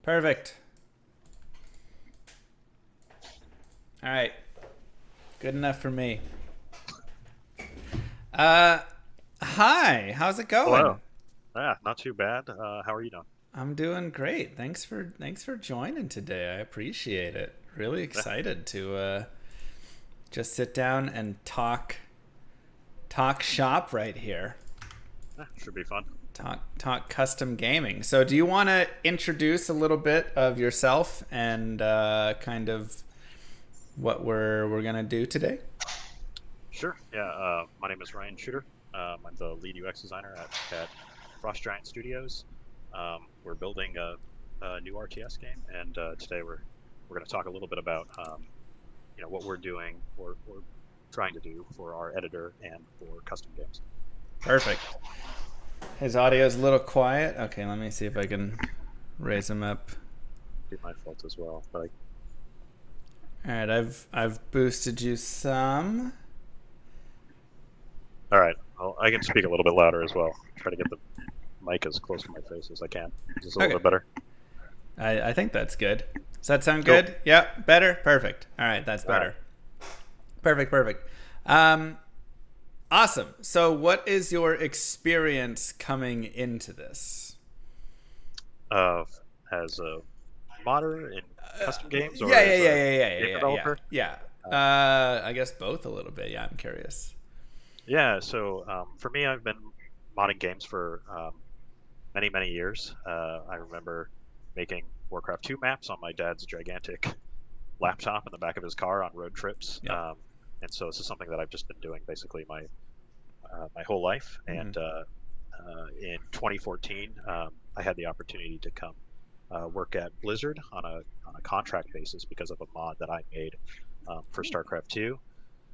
Perfect. All right. Good enough for me. Hi. How's it Hello. going? Not too bad. How are you doing? I'm doing great. Thanks for joining today. I appreciate it. Really Yeah, excited to just sit down and talk shop right here. should be fun. Talk custom gaming. So, do you want to introduce a little bit of yourself and kind of what we're gonna do today? Sure. Yeah. My name is Ryan Schutter. I'm the lead UX designer at FrostGiant Studios. We're building a new RTS game, and today we're going to talk a little bit about what we're doing or trying to do for our editor and for custom games. Perfect. His audio is a little quiet. Okay, let me see if I can raise him up. Be my fault as well, but All right, I've boosted you some. all right. Well, I can speak a little bit louder as well. Try to get the mic as close to my face as I can. Is this a little Okay, bit better? I think that's good. Does that sound Cool. good? Yeah, better. Perfect. All right, that's All right. better. Perfect. Um, awesome. So, what is your experience coming into this? Uh, as a modder in custom games Yeah, or yeah, as yeah, a yeah, yeah, game yeah, yeah, developer? yeah. Uh, I guess both a little bit. Yeah, I'm curious. yeah, so for me, I've been modding games for many, many years. I remember making Warcraft 2 maps on my dad's gigantic laptop in the back of his car on road trips. Yep. And so this is something that I've just been doing basically my whole life. Hmm. And in 2014, I had the opportunity to come work at Blizzard on a contract basis because of a mod that I made for Starcraft 2,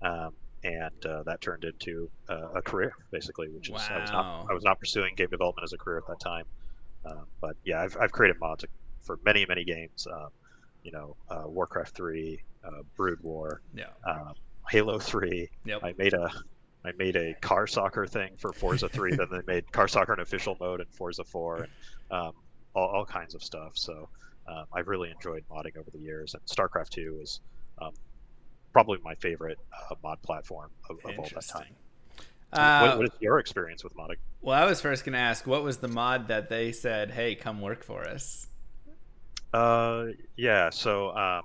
and that turned into a career basically, which is Wow. I was not pursuing game development as a career at that time, but yeah, I've created mods for many games, Warcraft 3, Brood War, Yeah. um, Halo 3. Yep. I made a I made a car soccer thing for Forza 3. Then they made car soccer an official mode in Forza 4, and all kinds of stuff. So I've really enjoyed modding over the years, and StarCraft 2 is um, probably my favorite mod platform of all that time. Interesting. So what, Uh, what is your experience with modding? well, I was first going to ask, what was the mod that they said, "Hey, come work for us"? Uh, yeah, so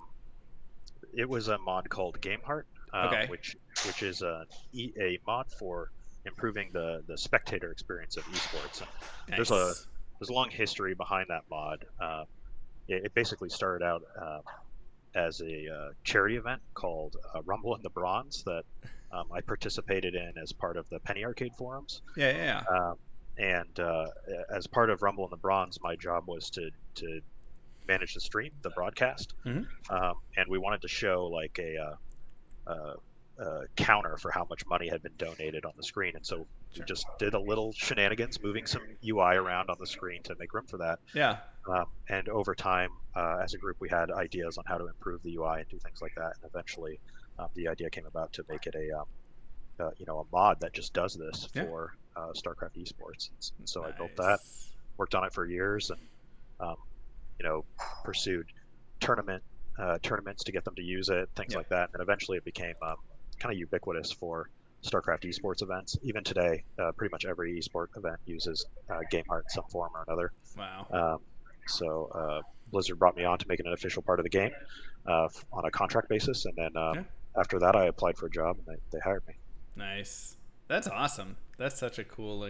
it was a mod called GameHeart, Okay. which is a mod for improving the spectator experience of esports. And there's a Nice. there's a long history behind that mod. It basically started out as a charity event called Rumble in the Bronze that I participated in as part of the Penny Arcade forums. Yeah, yeah, Um, and as part of Rumble in the Bronze, my job was to manage the stream, the broadcast, yeah. Hmm. and we wanted to show like a counter for how much money had been donated on the screen. And so we Sure. just did a little shenanigans, moving some UI around on the screen to make room for that. Yeah. And over time, as a group, we had ideas on how to improve the UI and do things like that. And eventually, the idea came about to make it a mod that just does this Yeah. for StarCraft esports. And so I built that, Nice. worked on it for years, and um, you know, pursued tournaments to get them to use it, things Yep. like that. And eventually, it became kind of ubiquitous for StarCraft esports events. Even today, pretty much every esport event uses GameHeart in some form or another. Wow. Um, so Blizzard brought me on to make it an official part of the game on a contract basis, and then Yeah. after that, I applied for a job and they hired me. Nice. That's awesome. That's such a cool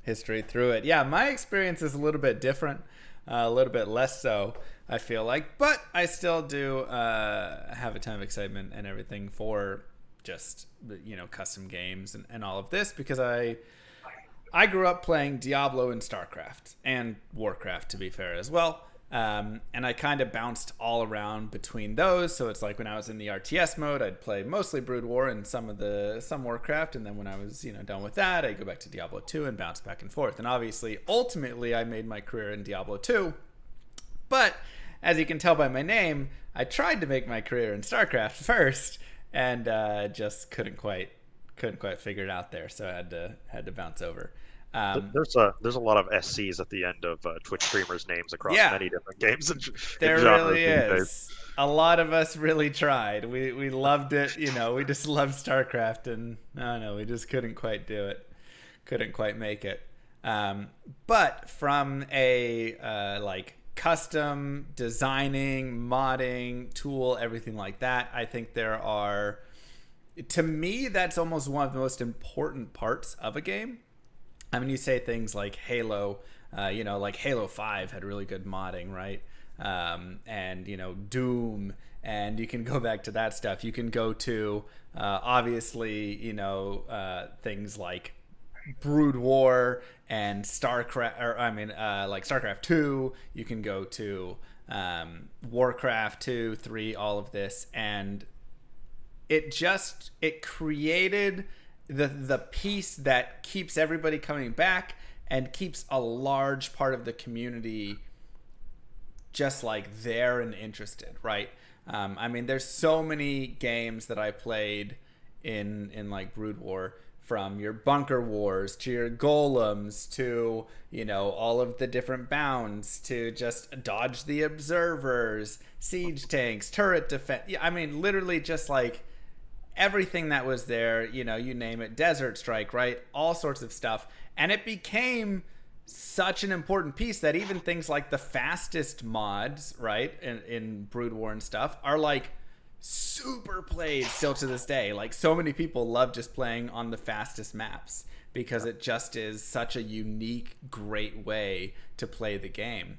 history through it. Yeah, my experience is a little bit different, a little bit less so. I feel like, but I still do have a ton of excitement and everything for just custom games and all of this because I grew up playing Diablo and Starcraft and Warcraft, to be fair, as well. And I kind of bounced all around between those. So it's like when I was in the RTS mode, I'd play mostly Brood War and some Warcraft, and then when I was done with that, I'd go back to Diablo 2 and bounce back and forth. And obviously, ultimately, I made my career in Diablo 2. But as you can tell by my name, I tried to make my career in StarCraft first, and just couldn't quite figure it out there. So I had to bounce over. There's a lot of SCs at the end of Twitch streamers' names across Yeah, many different games and there genres really these days. is. A lot of us really tried. We loved it. We just loved StarCraft, and no, we just couldn't quite do it. Couldn't quite make it. But from a like custom designing, modding, tool, everything like that, I think there are. To me, that's almost one of the most important parts of a game. I mean, you say things like Halo, like Halo 5 had really good modding, right? And, Doom, and you can go back to that stuff. You can go to, obviously, things like Brood War and StarCraft, like StarCraft 2. You can go to Warcraft 2, 3, all of this. And it created the piece that keeps everybody coming back and keeps a large part of the community just like there and interested, right? There's so many games that I played in like Brood War, from your bunker wars to your golems to all of the different bounds to just dodge the observers, siege tanks, turret defense. Literally just like everything that was there, you name it, Desert Strike, right? All sorts of stuff. And it became such an important piece that even things like the fastest mods, right, in Brood War and stuff, are like super played still to this day. Like, so many people love just playing on the fastest maps because it just is such a unique, great way to play the game.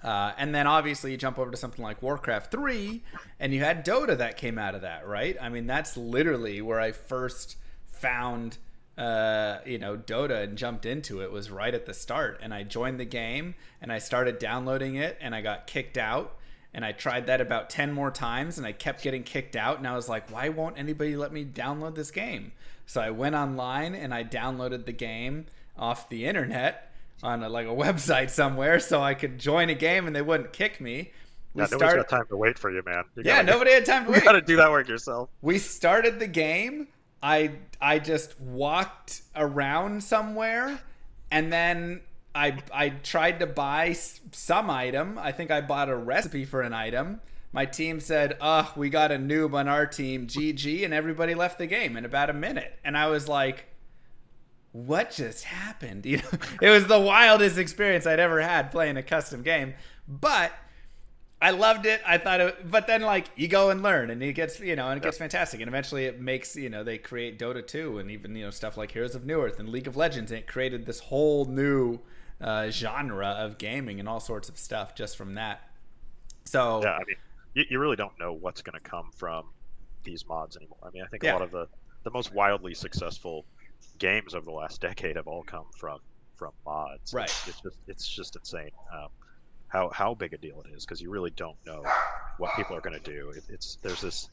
And then obviously you jump over to something like Warcraft 3, and you had Dota that came out of that, right? That's literally where I first found Dota and jumped into it, was right at the start. And I joined the game and I started downloading it and I got kicked out. And I tried that about 10 more times and I kept getting kicked out. And I was like, why won't anybody let me download this game? So I went online and I downloaded the game off the internet on a website somewhere so I could join a game and they wouldn't kick me. Nobody's got time to wait for you, man. Nobody had time to wait. You got to do that work yourself. We started the game. I just walked around somewhere, and then I tried to buy some item. I think I bought a recipe for an item. My team said, we got a noob on our team, GG, and everybody left the game in about a minute. And I was like, what just happened? It was the wildest experience I'd ever had playing a custom game. But I loved it. I thought it, but then you go and learn, and it gets, and it gets fantastic. And eventually it makes, they create Dota 2 and even, stuff like Heroes of Newerth and League of Legends. And it created this whole new genre of gaming and all sorts of stuff just from that. So yeah, you really don't know what's going to come from these mods anymore. I think a lot of the most wildly successful games over the last decade have all come from mods. Right. It's just insane how big a deal it is, because you really don't know what people are going to do. There's this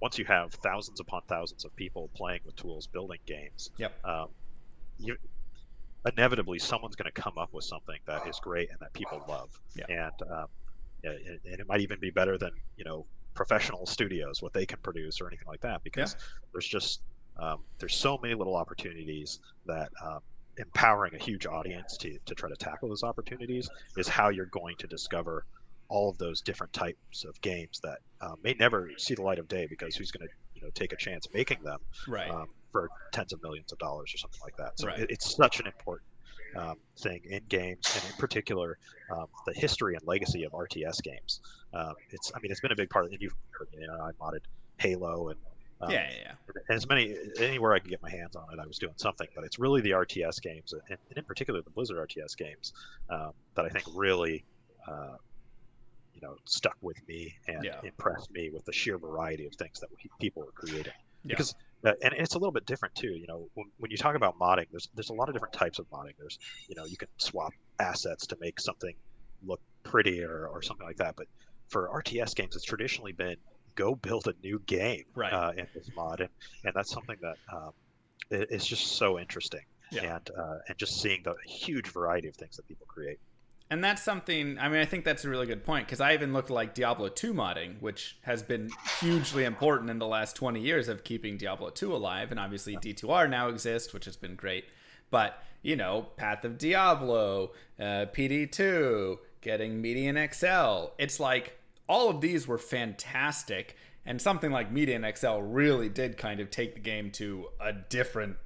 once you have thousands upon thousands of people playing with tools, building games. Yep. Inevitably someone's going to come up with something that is great and that people love. Yep. And it might even be better than professional studios, what they can produce or anything like that, because there's just there's so many little opportunities that empowering a huge audience to try to tackle those opportunities is how you're going to discover all of those different types of games that may never see the light of day, because who's going to take a chance making them for tens of millions of dollars or something like that. So it's such an important thing in games, and in particular the history and legacy of RTS games. It's been a big part of it. You've heard me, I modded Halo and anywhere I could get my hands on it, I was doing something. But it's really the RTS games, and in particular the Blizzard RTS games, that I think really stuck with me and impressed me with the sheer variety of things that people were creating. Because and it's a little bit different too. When you talk about modding, there's a lot of different types of modding. There's you can swap assets to make something look prettier or something like that. But for RTS games, it's traditionally been go build a new game in this mod, and that's something that is just so interesting. And just seeing the huge variety of things that people create. And that's something, I think that's a really good point, because I even looked like Diablo 2 modding, which has been hugely important in the last 20 years of keeping Diablo 2 alive. And obviously D2R now exists, which has been great. But, Path of Diablo, PD2, getting Median XL. It's like all of these were fantastic. And something like Median XL really did kind of take the game to a different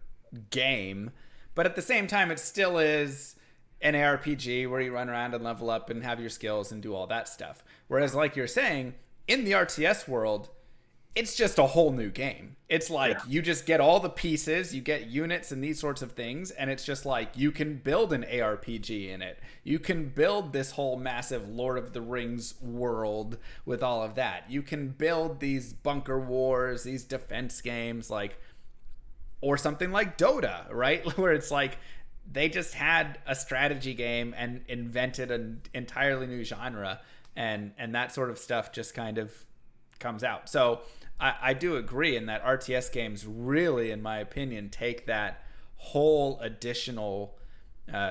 game. But at the same time, it still is an ARPG where you run around and level up and have your skills and do all that stuff. Whereas, like you're saying, in the RTS world, it's just a whole new game. It's like you just get all the pieces, you get units and these sorts of things, and it's just like you can build an ARPG in it. You can build this whole massive Lord of the Rings world with all of that. You can build these bunker wars, these defense games, or something like Dota, right? Where it's like they just had a strategy game and invented an entirely new genre, and that sort of stuff just kind of comes out. So I do agree in that RTS games really, in my opinion, take that whole additional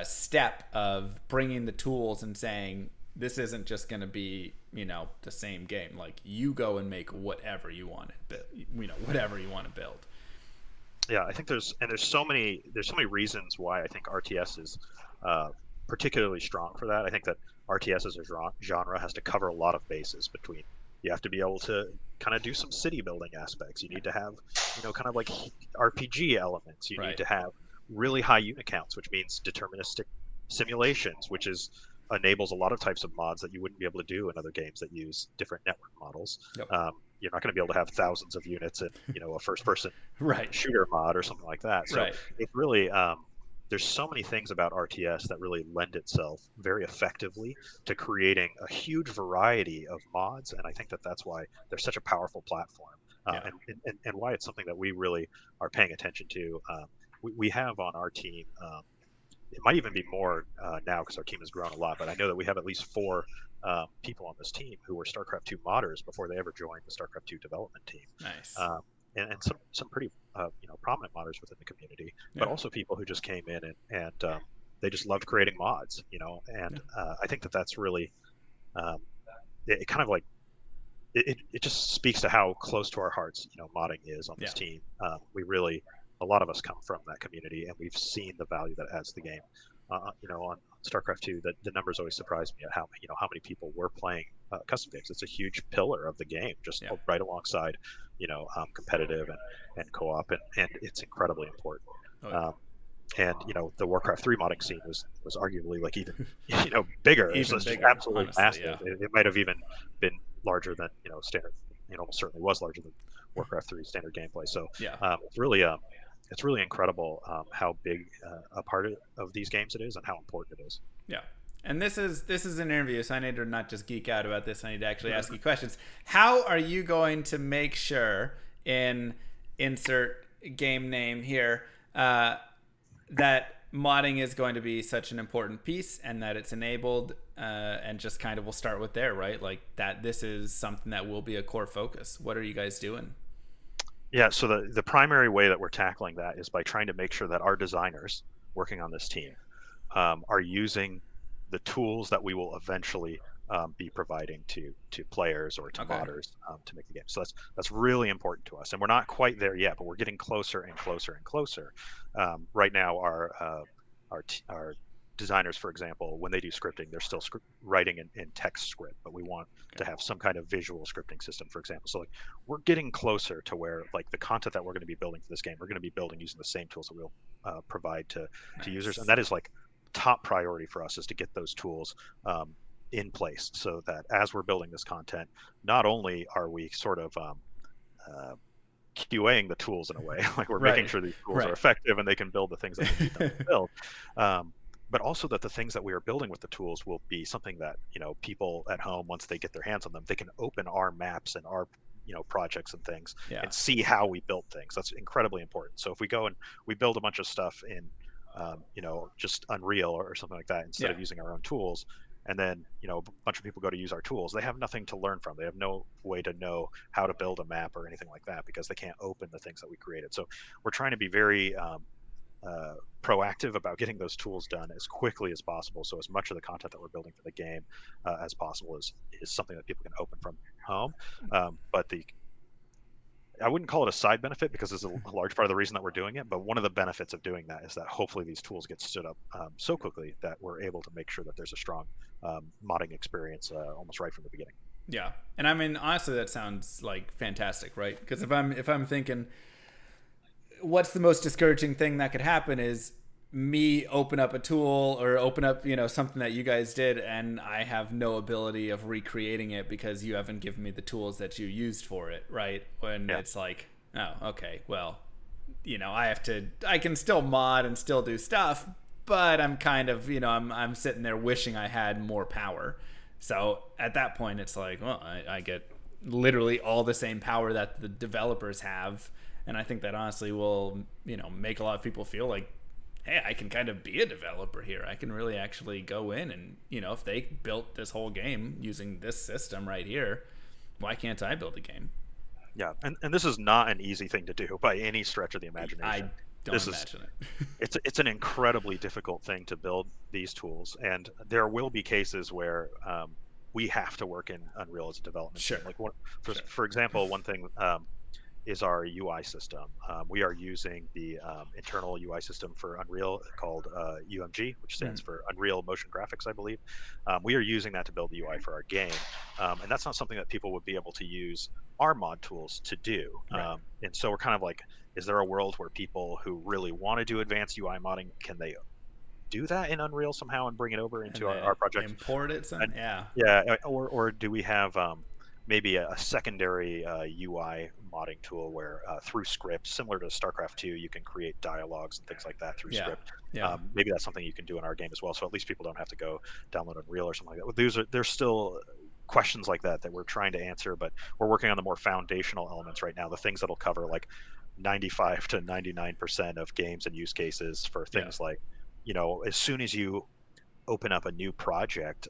step of bringing the tools and saying, this isn't just going to be, the same game. Like, you go and make whatever you want to, whatever you want to build. Yeah, I think there's so many reasons why I think RTS is particularly strong for that. I think that RTS as a genre has to cover a lot of bases. Between you have to be able to kind of do some city building aspects. You need to have kind of like RPG elements. You need to have really high unit counts, which means deterministic simulations, which enables a lot of types of mods that you wouldn't be able to do in other games that use different network models. Yep. You're not going to be able to have thousands of units in a first-person shooter mod or something like that. So it really there's so many things about RTS that really lend itself very effectively to creating a huge variety of mods, and I think that that's why they're such a powerful platform, and why it's something that we really are paying attention to. We have on our team. It might even be more now because our team has grown a lot, but I know that we have at least 4 people on this team who were StarCraft 2 modders before they ever joined the StarCraft 2 development team. Nice. And some pretty prominent modders within the community, but also people who just came in and they just loved creating mods, and I think that that's really it kind of like it just speaks to how close to our hearts modding is on this team. We really, a lot of us come from that community, and we've seen the value that it adds to the game. On StarCraft 2, the numbers always surprise me at how many people were playing custom games. It's a huge pillar of the game, just right alongside competitive and co-op, and it's incredibly important. And the Warcraft 3 modding scene was arguably like even bigger. It was bigger, absolutely honestly, massive. It might have even been larger than standard. It almost certainly was larger than Warcraft 3 standard gameplay. So it's really incredible how big a part of these games it is and how important it is. Yeah. And this is an interview, so I need to not just geek out about this. I need to actually ask you questions. How are you going to make sure, in insert game name here, that modding is going to be such an important piece and that it's enabled, and just kind of we'll start with there, right? Like that this is something that will be a core focus. What are you guys doing? Yeah, so the primary way that we're tackling that is by trying to make sure that our designers working on this team are using the tools that we will eventually be providing to players or to modders to make the game. So that's really important to us, and we're not quite there yet, but we're getting closer and closer and closer. Right now, our designers, for example, when they do scripting, they're still writing in text script, but we want to have some kind of visual scripting system, for example. So we're getting closer to where the content that we're going to be building for this game, we're going to be building using the same tools that we'll provide to users, and that is top priority for us, is to get those tools in place so that as we're building this content, not only are we sort of QAing the tools in a way, like we're making sure these tools are effective and they can build the things that we need them to build, but also that the things that we are building with the tools will be something that people at home, once they get their hands on them, they can open our maps and our projects and things and see how we built things. That's incredibly important. So if we go and we build a bunch of stuff in just Unreal or something like that instead of using our own tools, and then a bunch of people go to use our tools, they have nothing to learn from. They have no way to know how to build a map or anything like that because they can't open the things that we created. So we're trying to be very proactive about getting those tools done as quickly as possible, so as much of the content that we're building for the game as possible is something that people can open from home. But I wouldn't call it a side benefit because it's a large part of the reason that we're doing it. But one of the benefits of doing that is that hopefully these tools get stood up so quickly that we're able to make sure that there's a strong modding experience almost right from the beginning. Yeah, and I mean honestly, that sounds like fantastic, right? Because if I'm thinking, what's the most discouraging thing that could happen is me open up a tool or open up something that you guys did, and I have no ability of recreating it because you haven't given me the tools that you used for it, right? When Yeah, it's like, oh, okay, well, I can still mod and still do stuff, but I'm kind of, I'm sitting there wishing I had more power. So at that point, it's like, well, I get literally all the same power that the developers have. And I think that honestly will, make a lot of people feel like, hey, I can kind of be a developer here. I can really actually go in and, if they built this whole game using this system right here, why can't I build a game? yeah, and this is not an easy thing to do by any stretch of the I imagination. don't This is imagine it. it's an incredibly difficult thing to build these tools, and there will be cases where we have to work in Unreal as a development team. Sure. Like Sure. for example, one thing is our UI system. We are using the internal UI system for Unreal called UMG, which stands Mm, for Unreal Motion Graphics, I believe. We are using that to build the UI for our game, and that's not something that people would be able to use our mod tools to do. right. And so we're kind of like, is there a world where people who really want to do advanced UI modding can they do that in Unreal somehow and bring it over And into our then project? import it some. And Yeah. yeah, or do we have maybe a secondary UI modding tool where through script, similar to Starcraft 2, you can create dialogues and things like that through Yeah. script. Yeah. Maybe that's something you can do in our game as well. So at least people don't have to go download Unreal or something like that. Well, there's still questions like that that we're trying to answer, but we're working on the more foundational elements right now, the things that'll cover like 95 to 99% of games and use cases for Yeah. things like, as soon as you open up a new project,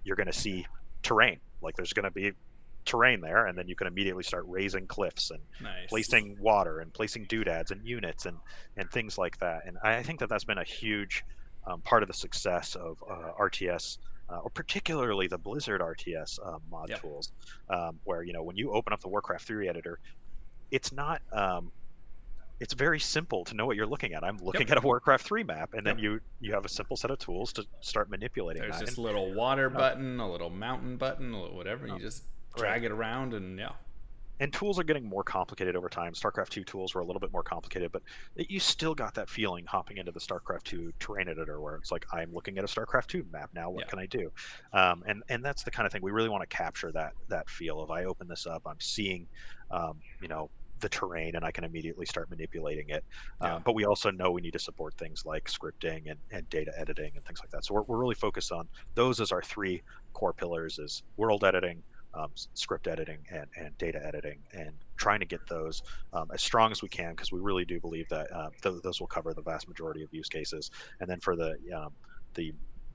you're going to see terrain. Like there's going to be terrain there, and then you can immediately start raising cliffs and Nice. placing water and placing doodads and units and things like that. And I think that that's been a huge part of the success of RTS. Or particularly the Blizzard RTS mod Yep. tools, where when you open up the Warcraft 3 editor, it's not it's very simple to know what you're looking at. I'm Yep. looking at a Warcraft 3 map, and then Yep. you have a simple set of tools to start manipulating There's that. just a little water Uh, button, a little mountain button, a little whatever. And uh, you just right. drag it around, and yeah. And tools are getting more complicated over time. StarCraft 2 tools were a little bit more complicated, but you still got that feeling hopping into the StarCraft 2 terrain editor where it's like, I'm looking at a StarCraft 2 map now. What Yeah. can I do? And that's the kind of thing we really want to capture, that feel of, I open this up, I'm seeing, um, you know, the terrain, and I can immediately start manipulating it. Yeah. But we also know we need to support things like scripting and data editing and things like that. So we're really focused on those as our three core pillars: is world editing, script editing, and data editing, and trying to get those as strong as we can, because we really do believe that those will cover the vast majority of use cases. And then for the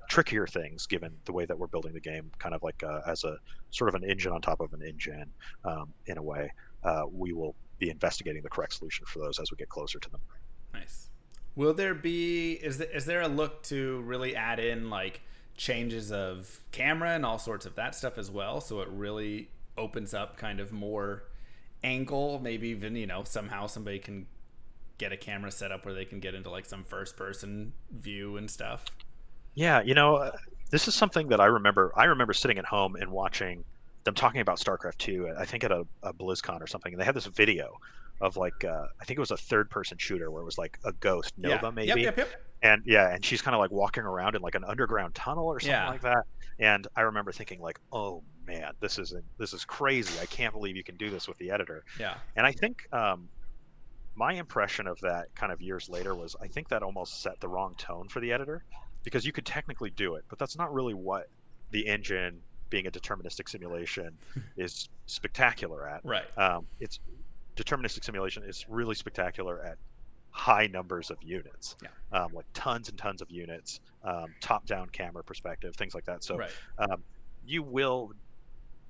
trickier things, given the way that we're building the game, kind of like as a sort of an engine on top of an engine, in a way, we will be investigating the correct solution for those as we get closer to them. Nice. Will there be is there a look to really add in like changes of camera and all sorts of that stuff as well, so it really opens up kind of more angle, maybe even, somehow somebody can get a camera set up where they can get into like some first person view and stuff. Yeah, this is something that I remember sitting at home and watching them talking about StarCraft 2. I think at a BlizzCon or something, and they had this video of like I think it was a third person shooter where it was like a ghost Yeah. Nova Yep, maybe, yep, yep. and yeah, and she's kind of like walking around in like an underground tunnel or something Yeah. like that. And I remember thinking like, oh man, this is crazy. I can't believe you can do this with the editor. Yeah. And I think my impression of that kind of years later was, I think that almost set the wrong tone for the editor, because you could technically do it, but that's not really what the engine, being a deterministic simulation, is spectacular at. Right. It's deterministic simulation is really spectacular at high numbers of units, Yeah. like tons and tons of units, top-down camera perspective, things like that. So Right. um, you will,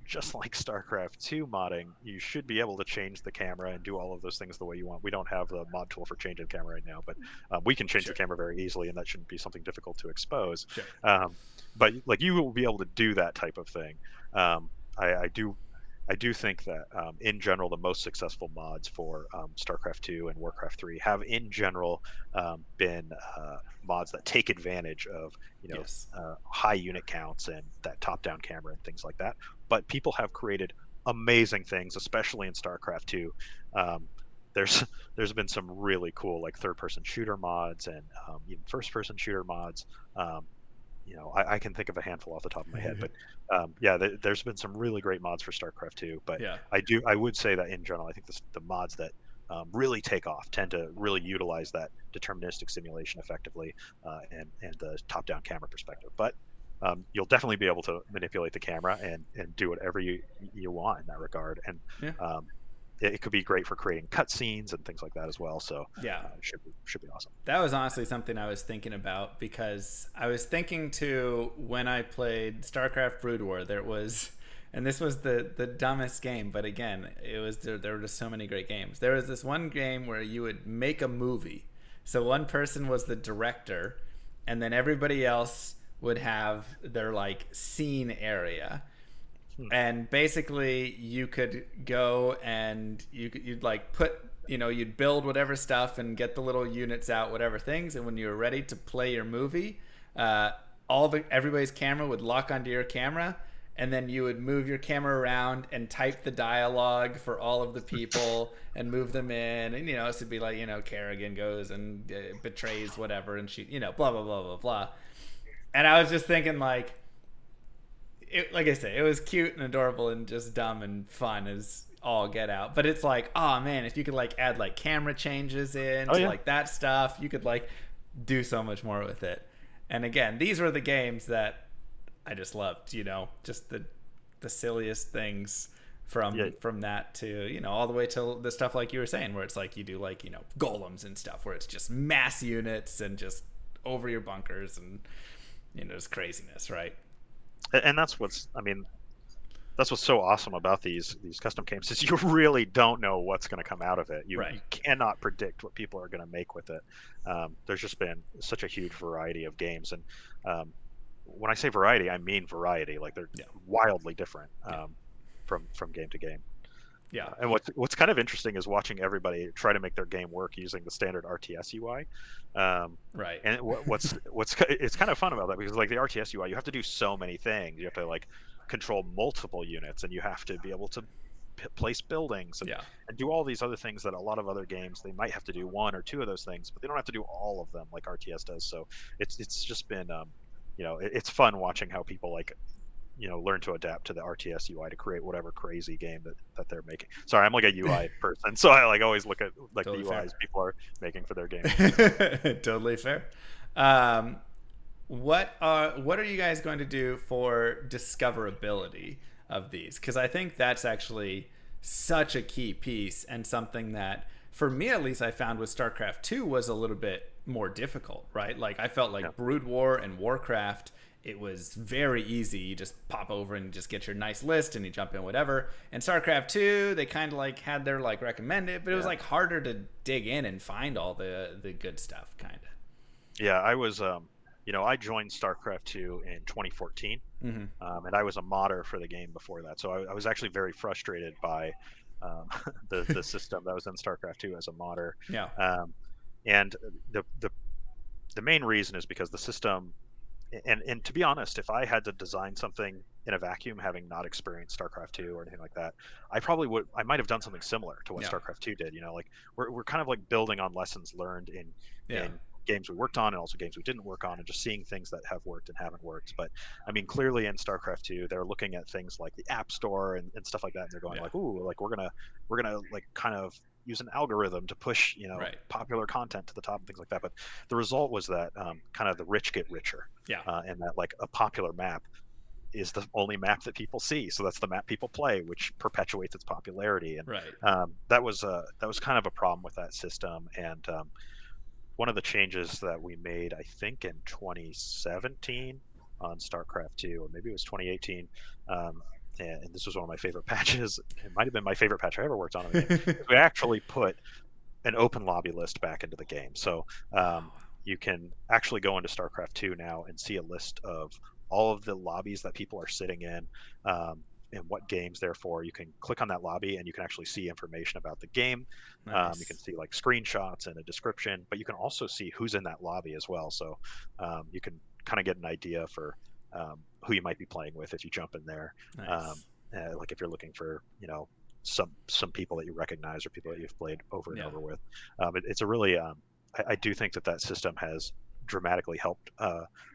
just like StarCraft 2 modding, you should be able to change the camera and do all of those things the way you want. We don't have the mod tool for changing camera right now, but we can change the Sure. camera very easily, and that shouldn't be something difficult to expose. Sure. Um, but like, you will be able to do that type of thing. I do I do think that in general, the most successful mods for StarCraft 2 and Warcraft 3 have in general been mods that take advantage of Yes. high unit counts and that top-down camera and things like that. But people have created amazing things, especially in StarCraft 2. Um, there's there's been some really cool like third-person shooter mods and even first-person shooter mods. Um, I can think of a handful off the top of my head, but yeah, there's been some really great mods for StarCraft 2. But Yeah. I would say that in general, I think the mods that really take off tend to really utilize that deterministic simulation effectively and the top-down camera perspective. But you'll definitely be able to manipulate the camera and do whatever you want in that regard. And Yeah. um, it could be great for creating cutscenes and things like that as well. So Yeah. it should be awesome. That was honestly something I was thinking about because I was thinking to when I played StarCraft Brood War, there was, and this was the dumbest game, but again, it was there were just so many great games. There was this one game where you would make a movie. So one person was the director, and then everybody else would have their like scene area, Hmm. and basically you could go and you'd like put, you'd build whatever stuff and get the little units out, whatever things, and when you were ready to play your movie, uh, everybody's camera would lock onto your camera, and then you would move your camera around and type the dialogue for all of the people and move them in, and so it'd be like, Kerrigan goes and betrays whatever, and she, blah blah blah blah blah. And I was just thinking, like I say, it was cute and adorable and just dumb and fun as all get out. But it's like, oh man, if you could like add like camera changes in Oh to yeah. like that stuff, you could like do so much more with it. And again, these were the games that I just loved. Just the silliest things Yeah. from that to all the way to the stuff like you were saying, where it's like you do like golems and stuff, where it's just mass units and just over your bunkers and just craziness, right? And that's what's so awesome about these custom games is you really don't know what's going to come out of it. Right. You cannot predict what people are going to make with it. There's just been such a huge variety of games, and um, when I say variety, I mean variety. Like they're Yeah. wildly different Yeah. from game to game. Yeah. And what's kind of interesting is watching everybody try to make their game work using the standard RTS UI. Um, Right. and it's kind of fun about that because like the RTS UI, you have to do so many things. You have to like control multiple units, and you have to be able to place buildings Yeah. and do all these other things that a lot of other games they might have to do one or two of those things, but they don't have to do all of them like RTS does. So it's just been it's fun watching how people like learn to adapt to the RTS UI to create whatever crazy game that they're making. Sorry, I'm like a UI person, so I like always look at like Totally the fair. UIs people are making for their games. Totally fair. Um, what are you guys going to do for discoverability of these? Because I think that's actually such a key piece, and something that for me at least I found with StarCraft 2 was a little bit more difficult, right? Like I felt Yeah. like Brood War and Warcraft, it was very easy. You just pop over and just get your nice list and you jump in whatever. And StarCraft 2, they kind of like had their like recommended, but it was Yeah. like harder to dig in and find all the good stuff kind of. Yeah, I was I joined StarCraft 2 in 2014. Mm-hmm. And I was a modder for the game before that. So I was actually very frustrated by the system that was in StarCraft 2 as a modder. Yeah. Um, and the main reason is because the system, and to be honest, if I had to design something in a vacuum, having not experienced StarCraft 2 or anything like that, I might have done something similar to what Yeah. StarCraft 2 did. Like we're kind of like building on lessons learned Yeah. in games we worked on and also games we didn't work on, and just seeing things that have worked and haven't worked. But I mean, clearly in StarCraft 2, they're looking at things like the App Store and stuff like that, and they're going Yeah. like, ooh, like we're gonna like kind of use an algorithm to push Right. popular content to the top and things like that. But the result was that kind of the rich get richer, Yeah. and that like a popular map is the only map that people see, so that's the map people play, which perpetuates its popularity. And Right. that was kind of a problem with that system. And one of the changes that we made, I think in 2017 on StarCraft 2, or maybe it was 2018, and this was one of my favorite patches. It might have been my favorite patch I ever worked on in the game. We actually put an open lobby list back into the game. So you can actually go into StarCraft 2 now and see a list of all of the lobbies that people are sitting in. and what games they're for. You can click on that lobby and you can actually see information about the game. You can Nice. see like screenshots and a description, but you can also see who's in that lobby as well. So you can kind of get an idea for who you might be playing with if you jump in there. Um, Nice. like if you're looking for, some people that you recognize or people that you've played over and Yeah. over with. It's a really, I do think that system has dramatically helped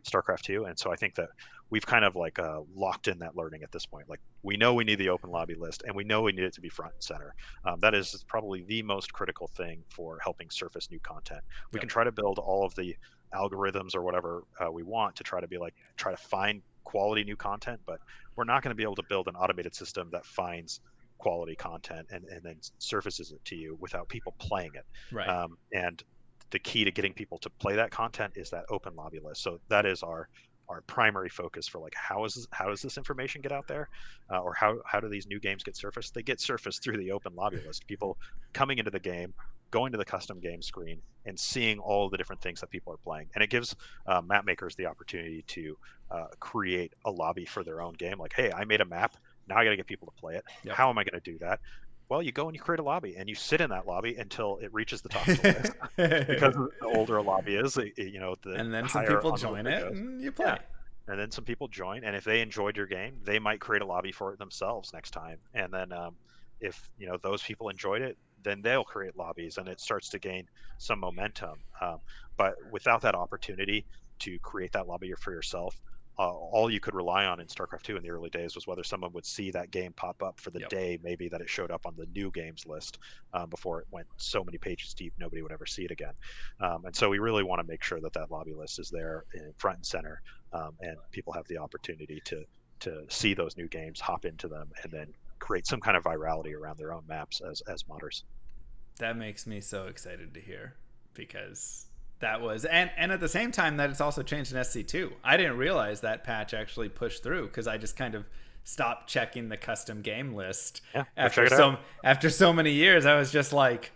StarCraft 2, and so I think that we've kind of like locked in that learning at this point. Like we know we need the open lobby list, and we know we need it to be front and center. That is probably the most critical thing for helping surface new content. We Yep. can try to build all of the algorithms or whatever we want to try to find quality new content, but we're not going to be able to build an automated system that finds quality content and then surfaces it to you without people playing it. Right. And the key to getting people to play that content is that open lobby list. So that is our primary focus for like how does this information get out there, or how do these new games get surfaced? They get surfaced through the open lobby list. People coming into the game, going to the custom game screen, and seeing all the different things that people are playing. And it gives map makers the opportunity to create a lobby for their own game. Like, hey, I made a map. Now I got to get people to play it. Yep. How am I going to do that? Well, you go and you create a lobby and you sit in that lobby until it reaches the top of the list. Because the older a lobby is, the And then some higher people on the list join it it goes. and you Yeah. play. And then some people join, and if they enjoyed your game, they might create a lobby for it themselves next time. And then if those people enjoyed it, then they'll create lobbies, and it starts to gain some momentum. But without that opportunity to create that lobby for yourself, all you could rely on in StarCraft 2 in the early days was whether someone would see that game pop up for the Yep. day, maybe that it showed up on the new games list before it went so many pages deep, nobody would ever see it again. And so we really want to make sure that that lobby list is there in front and center, and people have the opportunity to see those new games, hop into them, and then create some kind of virality around their own maps as modders. That makes me so excited to hear, because that was, and at the same time that it's also changed in SC2. I didn't realize that patch actually pushed through because I just kind of stopped checking the custom game list Yeah, after check it out. after so many years. I was just like,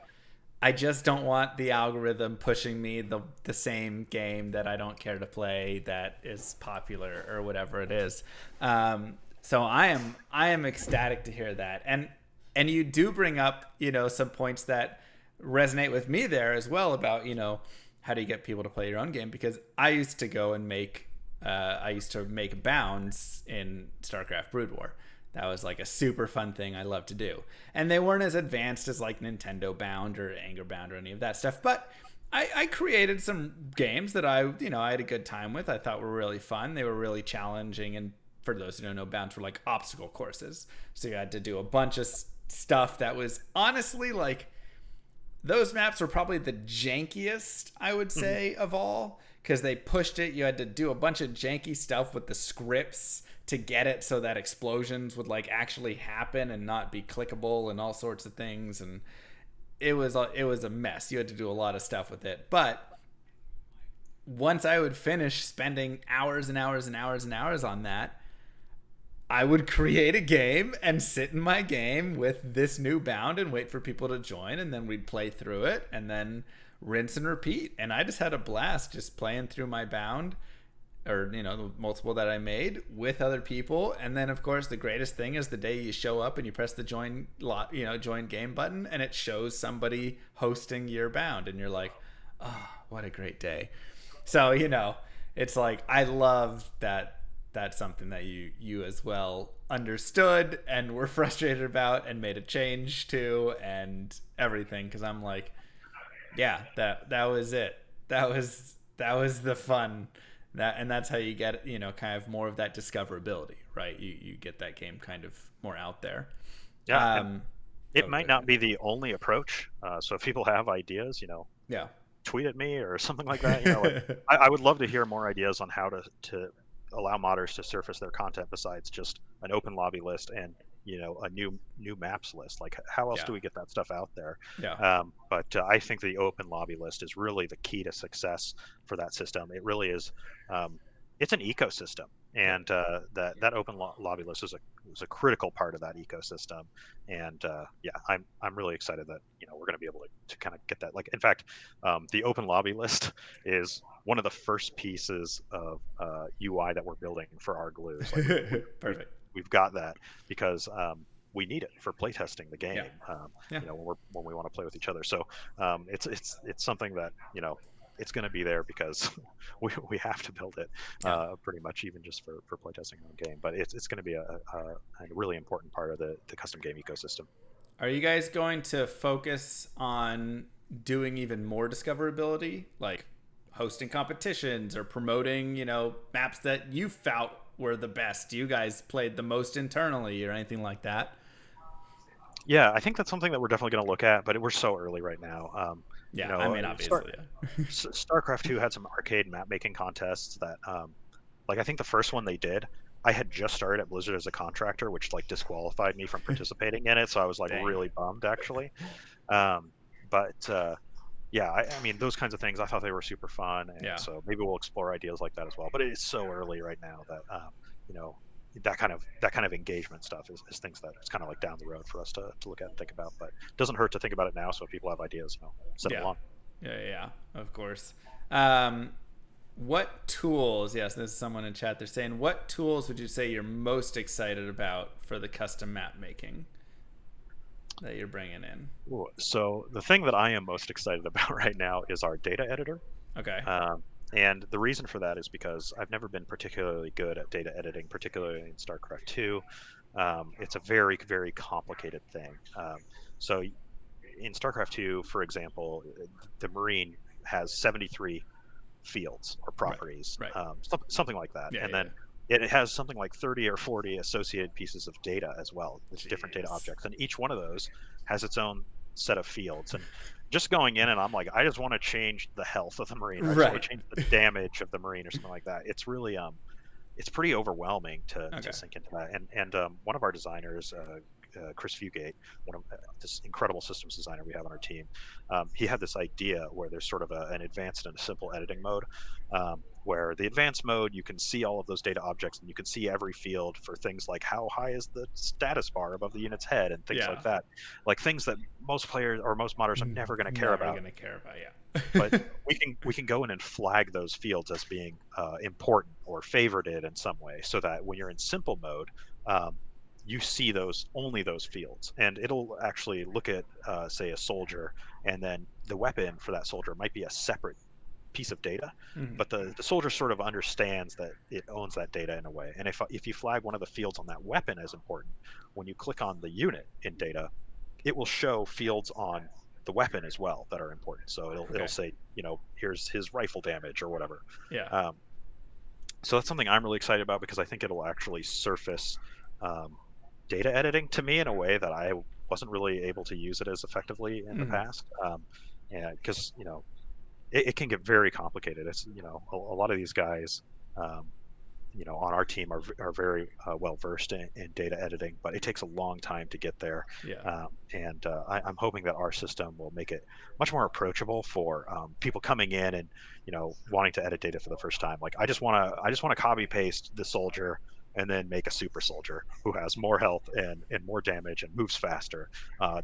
I just don't want the algorithm pushing me the same game that I don't care to play that is popular or whatever it is. So I am ecstatic to hear that, and you do bring up some points that resonate with me there as well about how do you get people to play your own game, because I used to go and make bounds in StarCraft Brood War. That was like a super fun thing I love to do. And they weren't as advanced as like Nintendo Bound or Anger Bound or any of that stuff. But I created some games that I had a good time with. I thought were really fun. They were really challenging. And for those who don't know, bounds were like obstacle courses. So you had to do a bunch of stuff that was honestly like, those maps were probably the jankiest, I would say, of all, because they pushed it. You had to do a bunch of janky stuff with the scripts to get it so that explosions would like actually happen and not be clickable and all sorts of things. And it was a mess. You had to do a lot of stuff with it. But once I would finish spending hours and hours and hours and hours on that, I would create a game and sit in my game with this new bound and wait for people to join, and then we'd play through it and then rinse and repeat. And I just had a blast just playing through my bound, or the multiple that I made with other people. And then of course the greatest thing is the day you show up and you press the join game button and it shows somebody hosting your bound, and you're like, oh, what a great day. So it's like, I love that that's something that you as well understood and were frustrated about and made a change to and everything, because I'm like, yeah, that was it. That was the fun. And that's how you get kind of more of that discoverability, right? You get that game kind of more out there. Yeah, it might Good. not be the only approach. So if people have ideas, Yeah. tweet at me or something like that. I would love to hear more ideas on how to allow modders to surface their content besides just an open lobby list and a new maps list. Like, how else Yeah. do we get that stuff out there? Yeah. But I think the open lobby list is really the key to success for that system. It really is. It's an ecosystem, and that open lobby list is a critical part of that ecosystem. And yeah, I'm really excited that we're going to be able to kind of get that. Like, in fact, the open lobby list is one of the first pieces of UI that we're building for our glues. Like Perfect. we've got that because we need it for playtesting the Yeah. game. Yeah. When we want to play with each other. So it's something that it's going to be there because we have to build it Yeah. pretty much even just for playtesting our own game. But it's going to be a really important part of the custom game ecosystem. Are you guys going to focus on doing even more discoverability, like hosting competitions or promoting, maps that you felt were the best? You guys played the most internally or anything like that? Yeah, I think that's something that we're definitely going to look at, but we're so early right now. Yeah, I mean, Star, obviously, yeah. StarCraft 2 had some arcade map making contests that, like, I think the first one they did, I had just started at Blizzard as a contractor, which like disqualified me from participating in it. So I was like Dang. really bummed actually. Um, but yeah, I mean those kinds of things. I thought they were super fun, and Yeah. so maybe we'll explore ideas like that as well. But it is so early right now that you know that kind of engagement stuff is things that it's kind of like down the road for us to look at and think about. But it doesn't hurt to think about it now. So if people have ideas, send them Yeah. along. Yeah, of course. Um, what tools, yes, this is someone in chat, they're saying, what tools would you say you're most excited about for the custom map making that you're bringing in? Ooh, so the thing that I am most excited about right now is our data editor. Okay. Um, and the reason for that is because I've never been particularly good at data editing, particularly in StarCraft 2. It's a very, very complicated thing. So in StarCraft 2, for example, the Marine has 73 fields or Right. properties, Right. something like that. Yeah, And yeah, then it has something like 30 or 40 associated pieces of data as well, with yeah. different data Jeez. objects. And each one of those has its own set of fields. And just going in and I'm like, I just want to change the health of the Marine, or I just want Right. to change the damage of the Marine or something like that. It's really it's pretty overwhelming to Okay. sink into that. And one of our designers, Chris Fugate, one of this incredible systems designer we have on our team, he had this idea where there's sort of an advanced and a simple editing mode. Where the advanced mode, you can see all of those data objects and you can see every field for things like how high is the status bar above the unit's head and things like Yeah. that, like things that most players or most modders are never going to care Never about. gonna care about, But yeah. we can go in and flag those fields as being important or favorited in some way, so that when you're in simple mode, um, you see those fields, and it'll actually look at say a soldier, and then the weapon for that soldier might be a separate piece of data, Mhm. but the soldier sort of understands that it owns that data in a way. And if you flag one of the fields on that weapon as important, when you click on the unit in data, it will show fields on the weapon as well that are important. So it'll Okay. say, here's his rifle damage or whatever. Yeah. Um, so that's something I'm really excited about because I think it'll actually surface um, data editing to me in a way that I wasn't really able to use it as effectively in the Mhm. past. And because it can get very complicated. It's a lot of these guys. On our team are very well versed in data editing, but it takes a long time to get there. Yeah. And I'm hoping that our system will make it much more approachable for people coming in and wanting to edit data for the first time. Like I just want to copy paste the soldier and then make a super soldier who has more health and more damage and moves faster.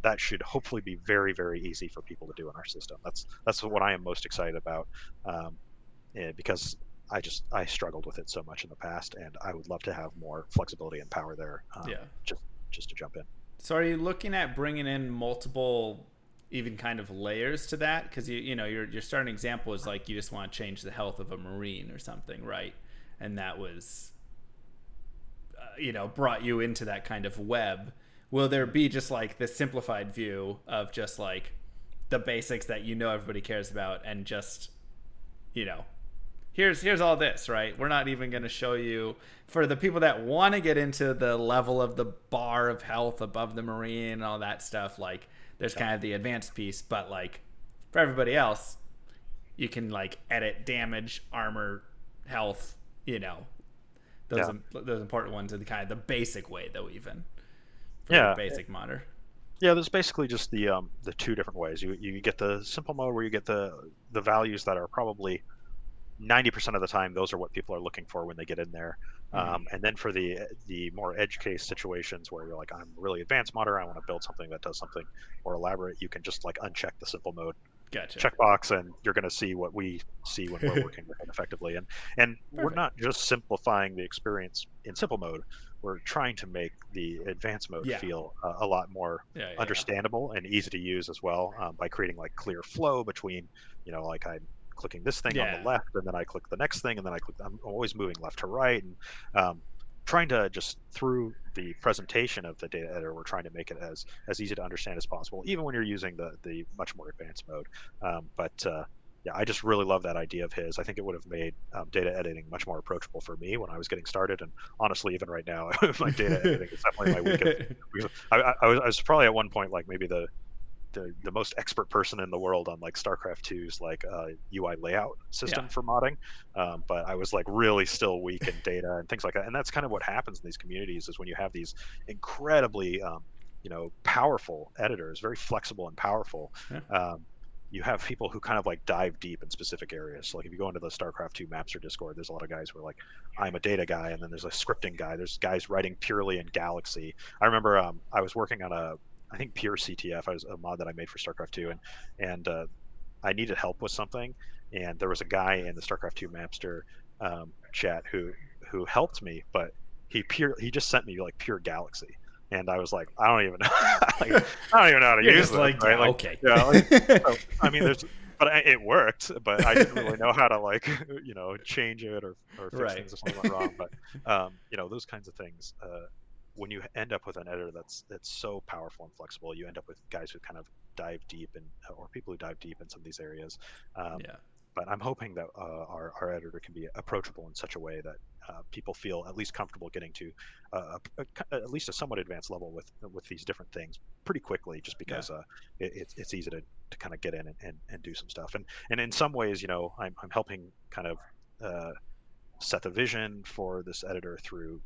That should hopefully be very, very easy for people to do in our system. That's what I am most excited about. Because I struggled with it so much in the past, and I would love to have more flexibility and power there. Yeah. Just to jump in. So are you looking at bringing in multiple even kind of layers to that? Because your starting example is like you just want to change the health of a Marine or something, right? And that was brought you into that kind of web. Will there be just like the simplified view of just like the basics that everybody cares about, and just you know here's all this, right? We're not even going to show you, for the people that want to get into the level of the bar of health above the Marine and all that stuff, like there's kind of the advanced piece, but like for everybody else, you can like edit damage, armor, health, those Yeah, those important ones in the kind of the basic way, though, even for your yeah, basic modder. yeah. There's basically just the two different ways. You get the simple mode where you get the values that are probably 90% of the time, those are what people are looking for when they get in there. Mm-hmm. And then for the more edge case situations where you're like, I'm really advanced modder, I want to build something that does something more elaborate, you can just like uncheck the simple mode Gotcha. checkbox, and you're going to see what we see when we're working with it effectively. And we're Perfect. not just simplifying the experience in simple mode. we're trying to make the advanced mode Yeah. feel a lot more Yeah. Yeah. Yeah. understandable and easy to use as well, by creating like clear flow between, like I'm clicking this thing on the Yeah. left and then I click the next thing and then I'm always moving left to right, and um, trying to just through the presentation of the data editor, we're trying to make it as easy to understand as possible, even when you're using the much more advanced mode. But yeah, I just really love that idea of his. I think it would have made data editing much more approachable for me when I was getting started, and honestly, even right now, my data editing is definitely my weakest. Because I was probably at one point like maybe the most expert person in the world on like Starcraft 2's like UI layout Yeah. system for modding, but I was like really still weak in data and things like that. And that's kind of what happens in these communities is when you have these incredibly powerful editors, very flexible and powerful. Yeah. Um, you have people who kind of like dive deep in specific areas. So like if you go into the StarCraft 2 Mapster Discord, there's a lot of guys who are like, I'm a data guy, and then there's a scripting guy. There's guys writing purely in Galaxy. I remember I was working on I think pure CTF. I was a mod that I made for StarCraft 2, and I needed help with something, and there was a guy in the StarCraft 2 Mapster chat who helped me, but he just sent me like pure Galaxy, and I was like, I don't even know, like, I don't even know how to You're use just this, like, right? yeah, Like, okay. yeah, like, so, I mean, it worked, but I didn't really know how to like, change it or fix Right. things if something went wrong. But those kinds of things. When you end up with an editor that's so powerful and flexible, you end up with guys who kind of dive deep and or people who dive deep in some of these areas. Um, Yeah. but I'm hoping that our editor can be approachable in such a way that people feel at least comfortable getting to at least a somewhat advanced level with these different things pretty quickly, just Yeah. because it's easy to kind of get in and do some stuff. And in some ways, I'm helping kind of uh, set the vision for this editor through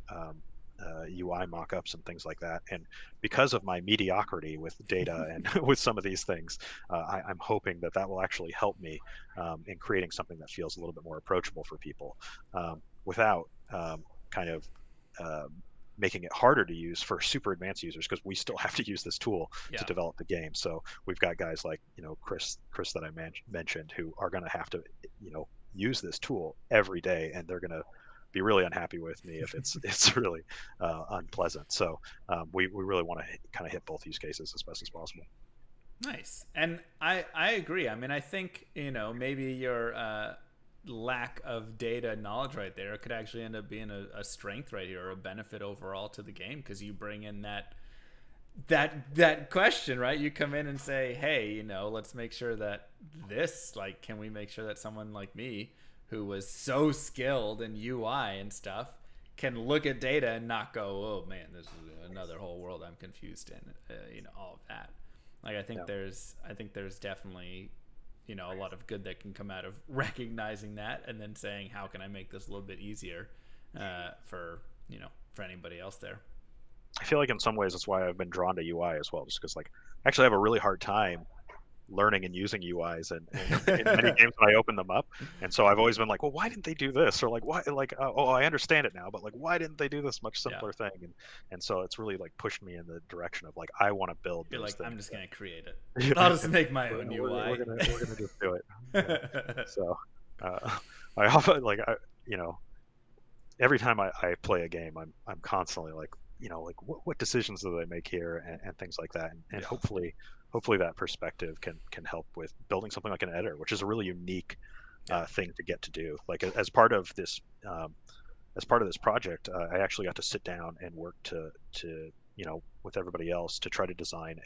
UI mockups and things like that. And because of my mediocrity with data and with some of these things, I'm hoping that will actually help me in creating something that feels a little bit more approachable for people, without kind of um, making it harder to use for super advanced users, because we still have to use this tool to Yeah. develop the game. So we've got guys like Chris that I mentioned, who are going to have to use this tool every day, and they're going to be really unhappy with me if it's really unpleasant. So we really want to kind of hit both use cases as best as possible. Nice. And I agree. I mean, I think, maybe your lack of data knowledge right there could actually end up being a strength right here, or a benefit overall to the game, because you bring in that question, right? You come in and say, hey, let's make sure that this, like, can we make sure that someone like me, who was so skilled in UI and stuff, can look at data and not go, oh man, this is another whole world I'm confused in, all of that. Like, Yeah. I think there's definitely, a lot of good that can come out of recognizing that, and then saying, how can I make this a little bit easier for anybody else there. I feel like in some ways that's why I've been drawn to UI as well, just because like I actually have a really hard time learning and using UIs and in many games when I open them up. And so I've always been like, well, why didn't they do this? Or like, why, like, oh, I understand it now, but like, why didn't they do this much Yeah. simpler thing? And so it's really like pushed me in the direction of like, I want to build You're those like, I'm things. just gonna create it. You I'll know, just make my own UI. we're gonna just do it. So uh, I often like, every time I play a game, I'm constantly like, like what decisions do they make here, and things like that, and Yeah. hopefully that perspective can help with building something like an editor, which is a really unique Yeah. thing to get to do. Like as part of this as part of this project, I actually got to sit down and work to with everybody else to try to design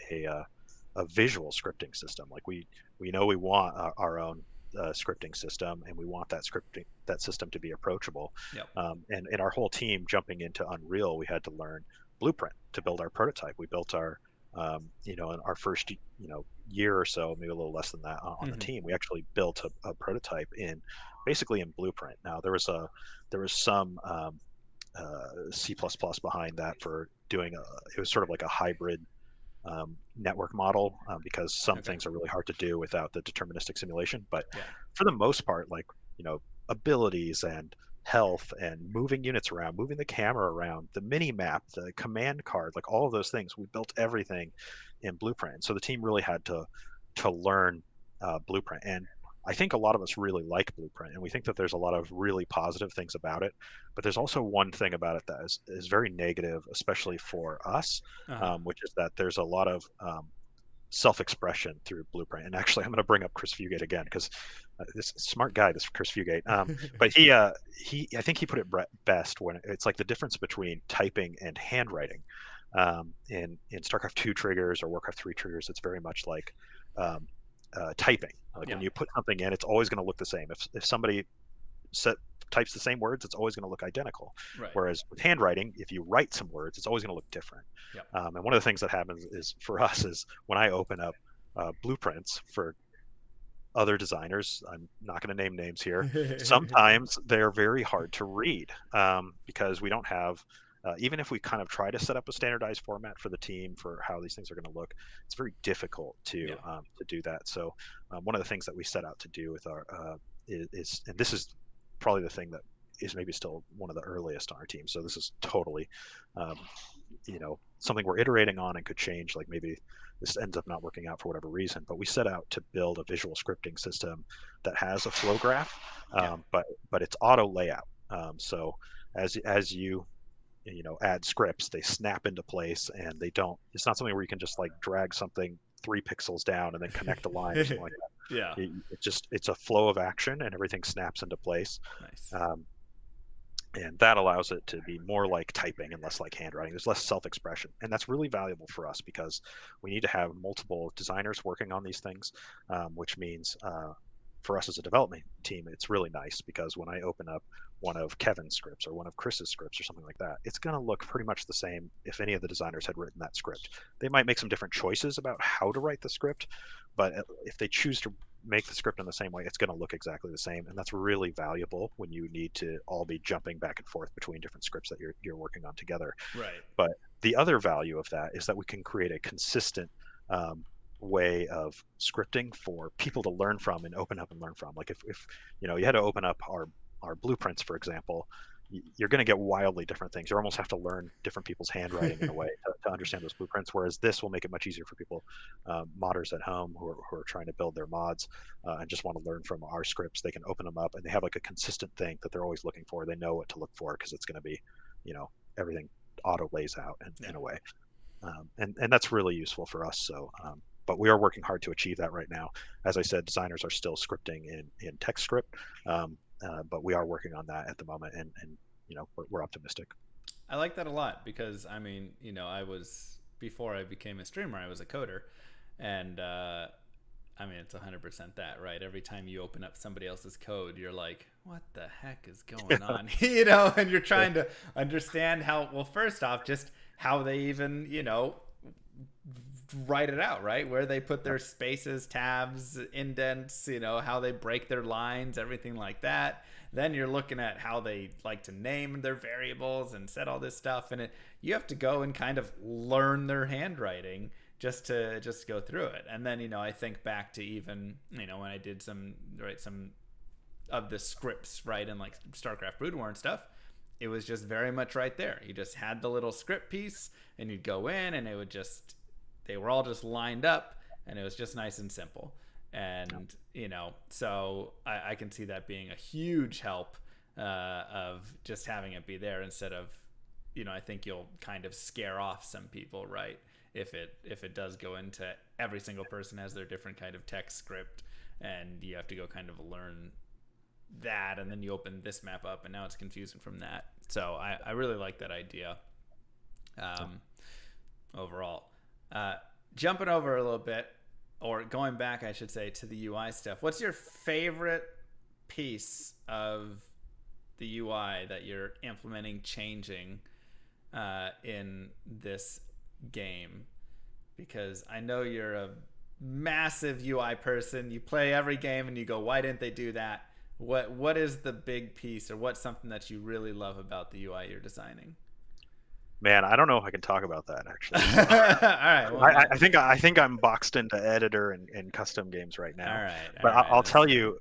a visual scripting system. Like we want our own scripting system, and we want that system to be approachable. Yep. And in our whole team jumping into Unreal, we had to learn Blueprint to build our prototype. We built in our first year or so, maybe a little less than that, on the Mm-hmm. team. We actually built a prototype basically in Blueprint. Now there was some C++ behind that for doing it was sort of like a hybrid network model, because some Okay. things are really hard to do without the deterministic simulation. But Yeah. for the most part, like abilities and health and moving units around, moving the camera around, the mini map, the command card, like all of those things, we built everything in Blueprint. So the team really had to learn Blueprint, and I think a lot of us really like Blueprint, and we think that there's a lot of really positive things about it. But there's also one thing about it that is very negative, especially for us, Uh-huh. which is that there's a lot of self-expression through Blueprint. And actually, I'm going to bring up Chris Fugate again because this smart guy, this Chris Fugate. But I think he put it best when it's like the difference between typing and handwriting. In Starcraft 2 triggers or Warcraft 3 triggers, it's very much like typing. Like Yeah. when you put something in, it's always going to look the same. If somebody set types the same words, it's always going to look identical. Right. Whereas with handwriting, if you write some words, it's always going to look different. Yep. And one of the things that happens is for us is when I open up blueprints for other designers, I'm not going to name names here. Sometimes they're very hard to read because we don't have. Even if we kind of try to set up a standardized format for the team for how these things are going to look, it's very difficult Yeah. to do that. So one of the things that we set out to do with our is, and this is probably the thing that is maybe still one of the earliest on our team. So this is totally, um, something we're iterating on and could change. Like maybe this ends up not working out for whatever reason. But we set out to build a visual scripting system that has a flow graph, Yeah. but it's auto layout. So as you add scripts, they snap into place, and they don't. It's not something where you can just like drag something 3 pixels down and then connect a line or something like Yeah. that. It's a flow of action, and everything snaps into place. Nice. And that allows it to be more like typing and less like handwriting. There's less self-expression, and that's really valuable for us because we need to have multiple designers working on these things, which means for us as a development team, it's really nice because when I open up one of Kevin's scripts or one of Chris's scripts or something like that, it's going to look pretty much the same if any of the designers had written that script. They might make some different choices about how to write the script, but if they choose to make the script in the same way, it's going to look exactly the same, and that's really valuable when you need to all be jumping back and forth between different scripts that you're working on together. Right. But the other value of that is that we can create a consistent way of scripting for people to learn from and open up and learn from. Like if you had to open up our blueprints, for example, you're going to get wildly different things. You almost have to learn different people's handwriting in a way to understand those blueprints. Whereas this will make it much easier for people, modders at home who are trying to build their mods and just want to learn from our scripts. They can open them up and they have like a consistent thing that they're always looking for. They know what to look for because it's going to be, everything auto lays out in a way. And that's really useful for us. So, but we are working hard to achieve that right now. As I said, designers are still scripting in TextScript, but we are working on that at the moment, and we're optimistic. I like that a lot because I mean, I was before I became a streamer, I was a coder, and I mean, it's 100% that, right? Every time you open up somebody else's code, you're like, what the heck is going on? And you're trying to understand how, well, first off, just how they even, write it out, right? Where they put their spaces, tabs, indents, how they break their lines, everything like that. Then you're looking at how they like to name their variables and set all this stuff. And you have to go and kind of learn their handwriting just to go through it. And then, I think back to even, when I did some of the scripts, right, in like Starcraft Brood War and stuff, it was just very much right there. You just had the little script piece and you'd go in and they were all just lined up and it was just nice and simple. And, so I can see that being a huge help of just having it be there instead of, I think you'll kind of scare off some people, right? If it does go into every single person has their different kind of text script and you have to go kind of learn that, and then you open this map up and now it's confusing from that. So I really like that idea overall. Jumping over a little bit, or going back I should say, to the UI stuff, what's your favorite piece of the UI that you're implementing, changing in this game? Because I know you're a massive UI person. You play every game and you go, why didn't they do that? What is the big piece, or what's something that you really love about the UI you're designing? Man, I don't know if I can talk about that actually. All right. Well, I think I'm boxed into editor and custom games right now. all right. But All right. I'll tell you,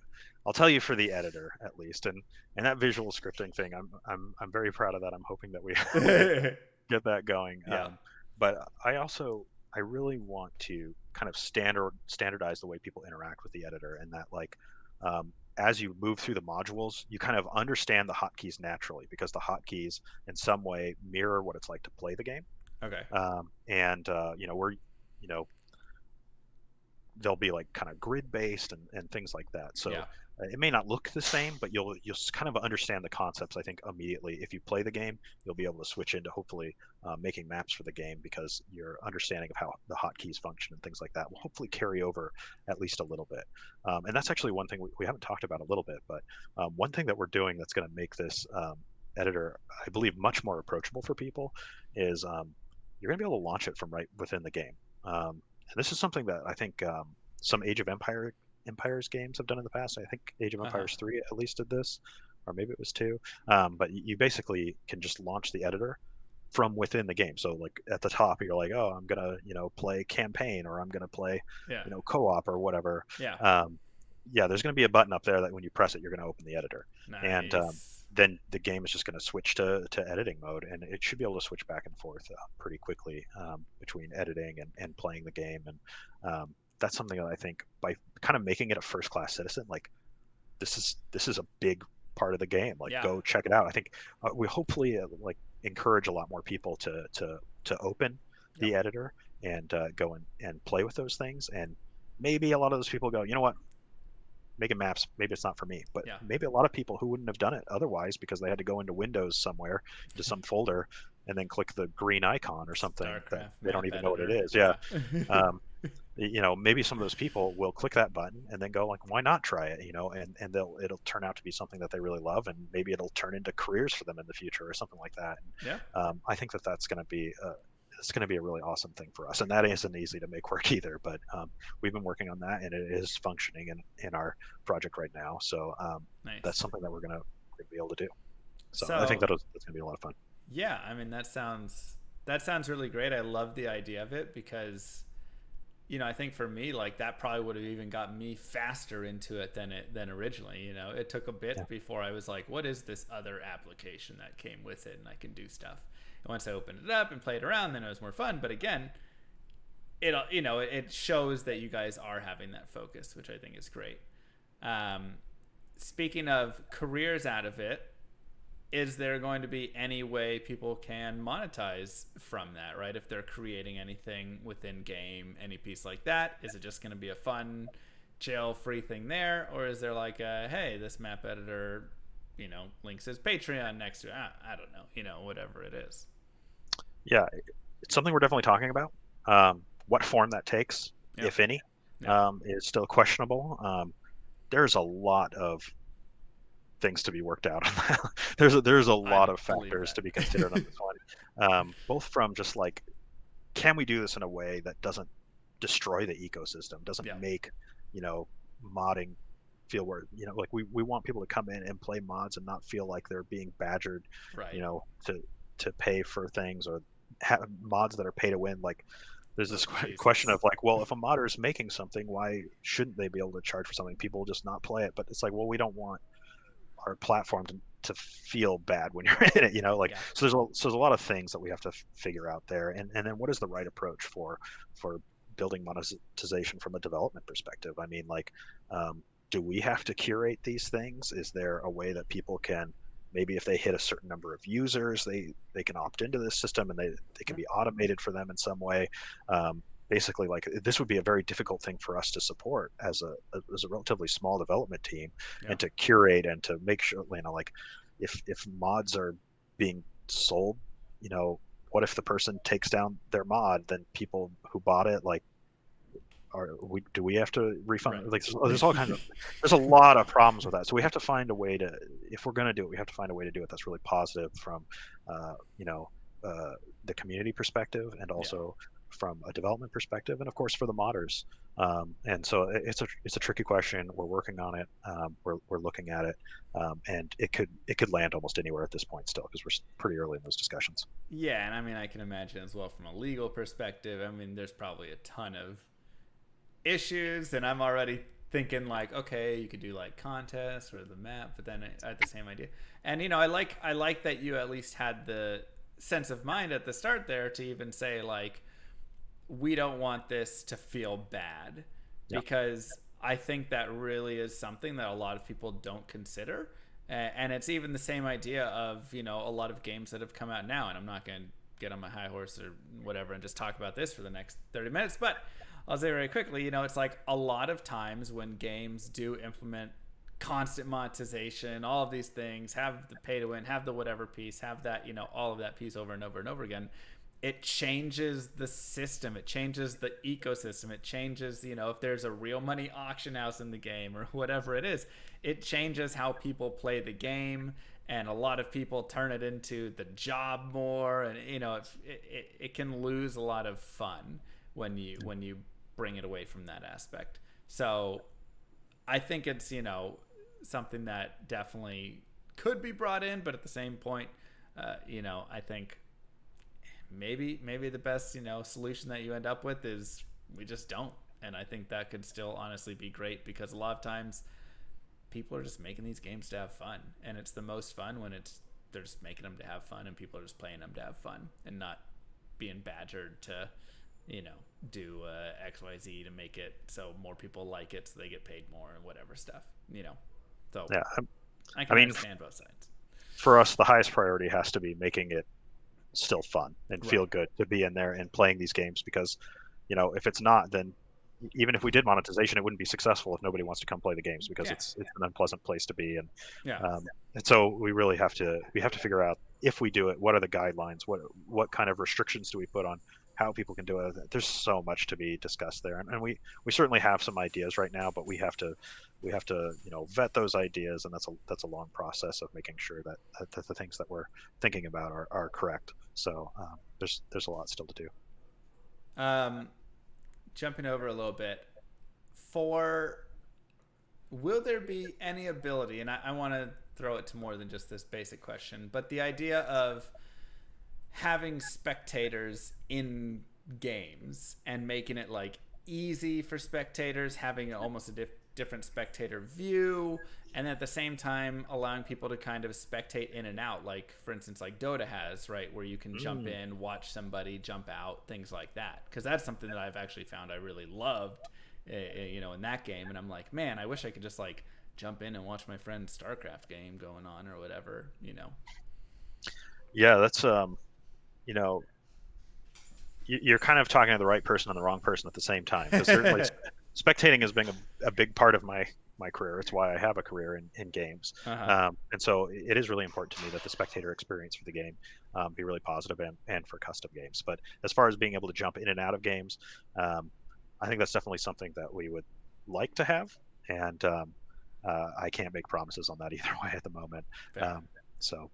for the editor at least, and that visual scripting thing, I'm very proud of that. I'm hoping that we get that going. Yeah. But I really want to kind of standardize the way people interact with the editor, and that like as you move through the modules, you kind of understand the hotkeys naturally because the hotkeys in some way mirror what it's like to play the game. Okay. And we're you know they'll be like kind of grid based and things like that. Yeah. So it may not look the same, but you'll kind of understand the concepts. I think immediately if you play the game, you'll be able to switch into hopefully making maps for the game because your understanding of how the hotkeys function and things like that will hopefully carry over at least a little bit. And that's actually one thing we haven't talked about a little bit, but one thing that we're doing that's going to make this editor, I believe, much more approachable for people is you're going to be able to launch it from right within the game. And this is something that I think some Age of Empires games have done in the past. I think Age of Uh-huh. Empires 3 at least did this, or maybe it was 2. But you basically can just launch the editor from within the game. So like at the top, you're like, oh, I'm gonna play campaign, or I'm gonna play Yeah. co-op or whatever. Yeah. Um, yeah, there's gonna be a button up there that when you press it, you're gonna open the editor, and Nice. then the game is just going to switch to editing mode, and it should be able to switch back and forth pretty quickly between editing and playing the game. And that's something that I think by kind of making it a first class citizen, like this is a big part of the game. Like Yeah. go check it out. I think we hopefully like encourage a lot more people to open Yep. the editor and go and play with those things. And maybe a lot of those people go, you know what, making maps, maybe it's not for me. But Yeah. maybe a lot of people who wouldn't have done it otherwise because they had to go into Windows somewhere, into some folder, and then click the green icon or something that Starcraft they don't map even know what it editor. is. Yeah. Yeah. Um, maybe some of those people will click that button and then go like, why not try it? And it'll turn out to be something that they really love, and maybe it'll turn into careers for them in the future or something like that. Yeah. And I think that that's going to be it's going to be a really awesome thing for us, and that isn't easy to make work either. But we've been working on that, and it is functioning in our project right now. So that's Nice. something that we're going to be able to do. So I think So that's going to be a lot of fun. yeah, I mean that sounds really great. I love the idea of it because I think for me, like that probably would have even got me faster into it than originally. It took a Yeah. bit before I was like, what is this other application that came with it, and I can do stuff. And once I opened it up and played around, then it was more fun. But again, it shows that you guys are having that focus, which I think is great. Um, Speaking of careers out of it, is there going to be any way people can monetize from that, right? If they're creating anything within game, any piece like that, is it just going to be a fun, chill, free thing there? Or is there like hey, this map editor, links his Patreon next to it? I don't know, whatever it is. Yeah, it's something we're definitely talking about. What form that takes, Yep. if any, Yep. is still questionable. There's a lot of things to be worked out. there's a I lot of believe factors that. to be considered on this one, both from just like, can we do this in a way that doesn't destroy the ecosystem, doesn't Yeah. make you know modding feel where like we want people to come in and play mods and not feel like they're being badgered, Right. you know to to pay for things, or mods that are pay to win. Like there's Oh this question Jesus. of like, well, if a modder is making something, why shouldn't they be able to charge for something? People will just not play it. But it's like, well, we don't want our platform to feel bad when you're in it, like, Yeah. so there's a lot of things that we have to figure out there. And then what is the right approach for building monetization from a development perspective? I mean, like, do we have to curate these things? Is there a way that people can, maybe if they hit a certain number of users, they can opt into this system, and they can Yeah. be automated for them in some way? Basically, like, this would be a very difficult thing for us to support as a relatively small development team, Yeah. and to curate and to make sure, like, if mods are being sold, what if the person takes down their mod? Then people who bought it, like, do we have to refund? Right. Like, there's all kinds of, there's a lot of problems with that. So we have to find a way to, if we're going to do it, we have to find a way to do it that's really positive from, uh, you know, the community perspective, and Yeah. also from a development perspective, and of course for the modders. And so it's a tricky question. We're working on it. We're looking at it, and it could land almost anywhere at this point still, because we're pretty early in those discussions. Yeah, and I mean, I can imagine as well from a legal perspective. I mean, there's probably a ton of issues, and I'm already thinking like, okay, you could do like contests or the map, but then I had the same idea. And I like that you at least had the sense of mind at the start there to even say like, we don't want this to feel bad, Yeah. because I think that really is something that a lot of people don't consider. And it's even the same idea of, a lot of games that have come out now. And I'm not going to get on my high horse or whatever and just talk about this for the next 30 minutes. But I'll say very quickly, it's like a lot of times when games do implement constant monetization, all of these things, have the pay to win, have the whatever piece, have that, all of that piece over and over and over again, it changes the system, it changes the ecosystem, it changes, if there's a real money auction house in the game or whatever it is, it changes how people play the game. And a lot of people turn it into the job more, and it can lose a lot of fun when you bring it away from that aspect. So I think it's something that definitely could be brought in, but at the same point, I think maybe the best solution that you end up with is we just don't. And I think that could still honestly be great, because a lot of times people are just making these games to have fun, and it's the most fun when they're just making them to have fun and people are just playing them to have fun and not being badgered to do XYZ to make it so more people like it so they get paid more and whatever stuff. So Yeah, I can understand both sides. For us, the highest priority has to be making it still fun and feel Right. good to be in there and playing these games, because if it's not, then even if we did monetization, it wouldn't be successful if nobody wants to come play the games, because Yeah. it's an unpleasant place to be. Yeah. And so we have to figure out, if we do it, what are the guidelines, what kind of restrictions do we put on how people can do it. There's so much to be discussed there, and we certainly have some ideas right now, but we have to vet those ideas, and that's a long process of making sure that the things that we're thinking about are correct. So there's a lot still to do. Um, Jumping over a little bit, for will there be any ability, and I want to throw it to more than just this basic question, but the idea of having spectators in games and making it like easy for spectators, having almost a different spectator view, and at the same time allowing people to kind of spectate in and out, like for instance like Dota has, right, where you can jump Mm. in, watch somebody jump out, things like that, because that's something that I've actually found I really loved, in that game. And I'm like, man, I wish I could just like jump in and watch my friend's Starcraft game going on or whatever. Yeah, that's you know you're kind of talking to the right person and the wrong person at the same time, because certainly spectating has been a big part of my career. It's why I have a career in games. Uh-huh. And so it is really important to me that the spectator experience for the game be really positive, and for custom games. But as far as being able to jump in and out of games, I think that's definitely something that we would like to have. And I can't make promises on that either way at the moment. Fair.